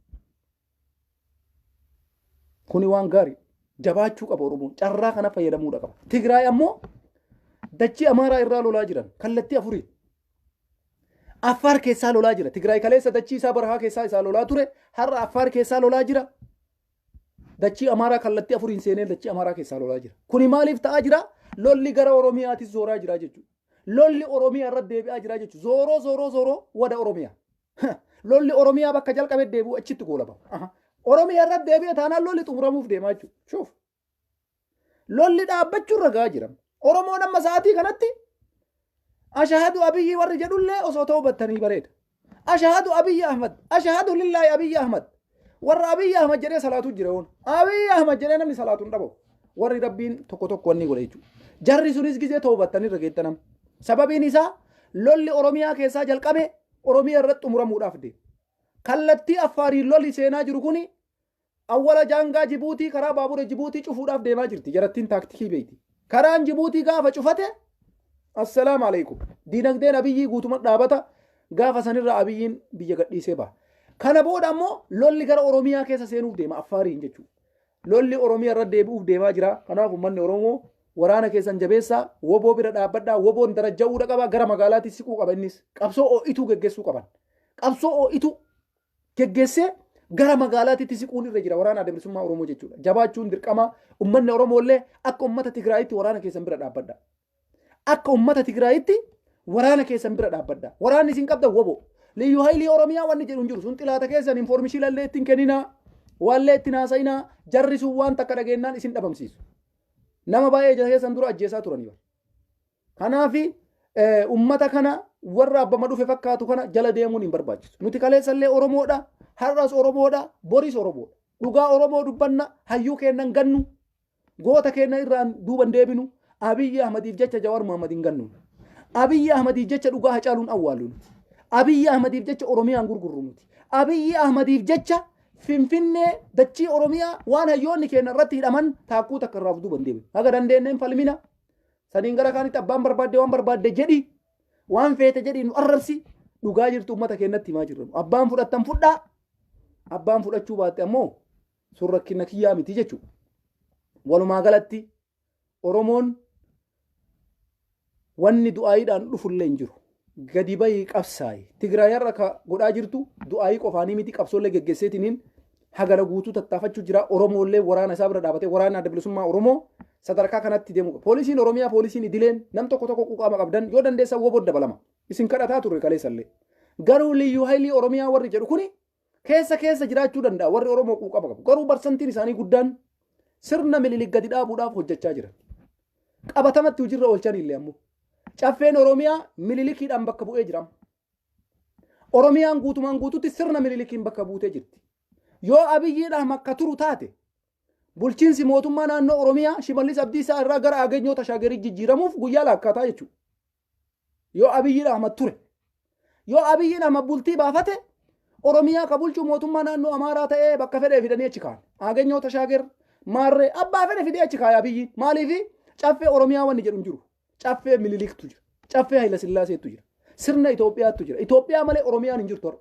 Kuni waan gaarii jabaachuu qaba Oromoon. Carraa kana fayyadamuu qaba. Tigraay ammoo dachii Amaaraa irraa lolaa jiran kallattii afurii. Affaar keessaa lolaa jira. Tigraay kaleessa dachii isaa barahaa keessaa isaa lolaa ture. Har'a Affaar keessaa lolaa jira. Dachii Amaaraa kallattii afuriin seenee dachii Amaaraa keessaa lolaa jira. Kuni maaliif ta'aa jira? Lolli gara Oromiyaatis zooraa jira jechuudha. Lolli Oromiyaa irratti deebi'aa jira jechuudha. Zooroo wada Oromiyaa. Lolli Oromiyaa bakka jalqabee deebi'u achitti goolaba. Oromiyaa irratti deebi'ee taanaan lolli xumuramuuf deemaa jechuudha. Shuuf. Lolli dhaabbachuu irra gahaa jira. Oromoon amma sa'aatii kanatti ashahadu Abiyyi warri jedhullee osoo ta'uu battanii bareeda. Ashahadu Abiyyi Ahmad. Ashahadu lillaahi Abiyyi Ahmad. Warra Abiyyi Ahmad jedhee salaatu jira woon. Abiyyi Ahmad jedhee namni salaatu hin dhabu. Warri Rabbiin tokko wanni godhe jechuudha. Jarri sunis gizee ta'uu battanii irra geettanam. Sababiin isaa lolli Oromiyaa keessaa jalqabe Oromiyaa irratti xumuramuudhaaf deema. Kallattii Affaariin lolli seenaa jiru kuni awwala jaangaa Jibuutii karaa baabura Jibuutii cufuudhaaf deemaa jirti. Jarattiin taaktikii beeyti. Karaan Jibuutii gaafa cufate assalaamu alaikum. Diinagdeen Abiyyii guutuma dhaabata gaafa sanirra Abiyyiin biyya gadhiisee ba'a. Kana booda ammoo lolli gara Oromiyaa keessa seenuuf deema Affaariin jechuudha. Lolli Oromiyaa irra deebi'uuf deemaa jira. Kanaaf uummanni Oromoo waraana keessan jabeessaa woboo bira dhaabbadhaa woboon daraja'uudha qaba gara magaalaatti siquu qaba innis qabsoo oo'ituu geggeessuu qaban. Qabsoo oo'ituu geggeessee gara magaalaatti siquun irra jira waraana adda bilisummaa Oromoo jechuudha. Jabaachuun dirqama uummanni Oromoo illee akka uummata Tigraayitti waraana keessan bira dhaabbadhaa. Akka uummata Tigraayitti waraana keessan bira dhaabbadhaa. Waraanni isin qabda wobo. Liyyuu haylii Oromiyaa wanni jedhu hin jiru. Sun xilaata keessan infoormishii lallee ittiin kenninaa. Wallee ittiin haasa'inaa. Jarri sun waan takka dhageenyaan isin dhabamsiisu. Nama baay'ee keessan dura ajjeesaa turanii. Kanaafi uummata kana warra abbama dhufe fakkaatu kana jala deemuun hin barbaachisu. Nuti kaleessallee Oromoodha. Har'as Oromoodha. Boris Oromoodha. Dhugaa Oromoo dubbanna hayyuu kennan gannu. Goota kennan irraan duuban deebinu. Abiyyi Ahmadiif jecha Jawaar Muhammad hin gannu. Abiyyi Ahmadiif jecha dhugaa Hacaaluun awwaalu. Abiyyi Ahmadiif jecha Oromiyaan gurgurru nuti. Abiyyi Ahmadiif jecha Finfinnee dachii Oromiyaa waan hayyoonni keenya irratti hidhaman taakkuu takka irraa duuban deebinu. Haga dandeenyeen falmina. Saniin gara kaanitti abbaan barbaadde waan barbaadde jedhi. Waan feete jedhi nu arrabsi. Dhugaa jirtu uummata keenyatti himaa jirru. Abbaan fudhattan fudhaa. Abbaan fudhachuu baatte ammoo sun rakkina kiyyaa miti jechuudha. Walumaa galatti Oromoon wanni du'aayiidhaan dhufullee hin jiru. Gadi bahii qabsaa'e. Tigraay har'a ka godhaa jirtu du'aayii qofaanii miti qabsoollee geggeesseetiniin hagara guutuu tattaafachuu jira. Oromoollee waraana isaa bira dhaabatee waraana adda bilisummaa Oromoo sadarkaa kanatti deemu qaba. Poolisiin Oromiyaa poolisiin idileen nam tokko quuqama qabdan yoo dandeessan woboo dabalama. Isin kadhataa turre kaleessallee. Garuu liyyuu haylii Oromiyaa warri jedhu kuni keessa jiraachuu danda'a. Warri Oromoo quuqama qabu. Garuu barsantiin isaanii guddaan sirna mililik gadi dhaabuudhaaf hojjechaa jiran. Qabatamatti hojiirra oolchan illee ammoo. Caffeen Oromiyaa mililikiidhaan bakka bu'ee jira. Oromiyaan guutumaan guutuutti sirna mililikiin bakka buutee jirti. yoo abiyyiidhaaf makka turu taate bulchiinsi mootummaa naannoo Oromiyaa Shimallis Abdiisaa irraa gara Ageenyoo Tashaagerii jijjiiramuuf guyyaa laakkataa jechuudha. Yoo abiyyiidhaaf ture yoo abiyyiidhaaf bultii baafate Oromiyaa ka bulchuu mootummaa naannoo Amaaraa ta'ee bakka fedhee fidanii achi kaan. Ageenyoo Tashaager maarree abbaa fedhe fidee achi kaaya abiyyiin. Maaliifi caffee Oromiyaa wanni jedhu hin jiru. Caffee Miniliktu jira. Caffee Hayila Sillaaseetu jira. Sirna Itoophiyaatu jira. Itoophiyaa malee Oromiyaan hin jirtu.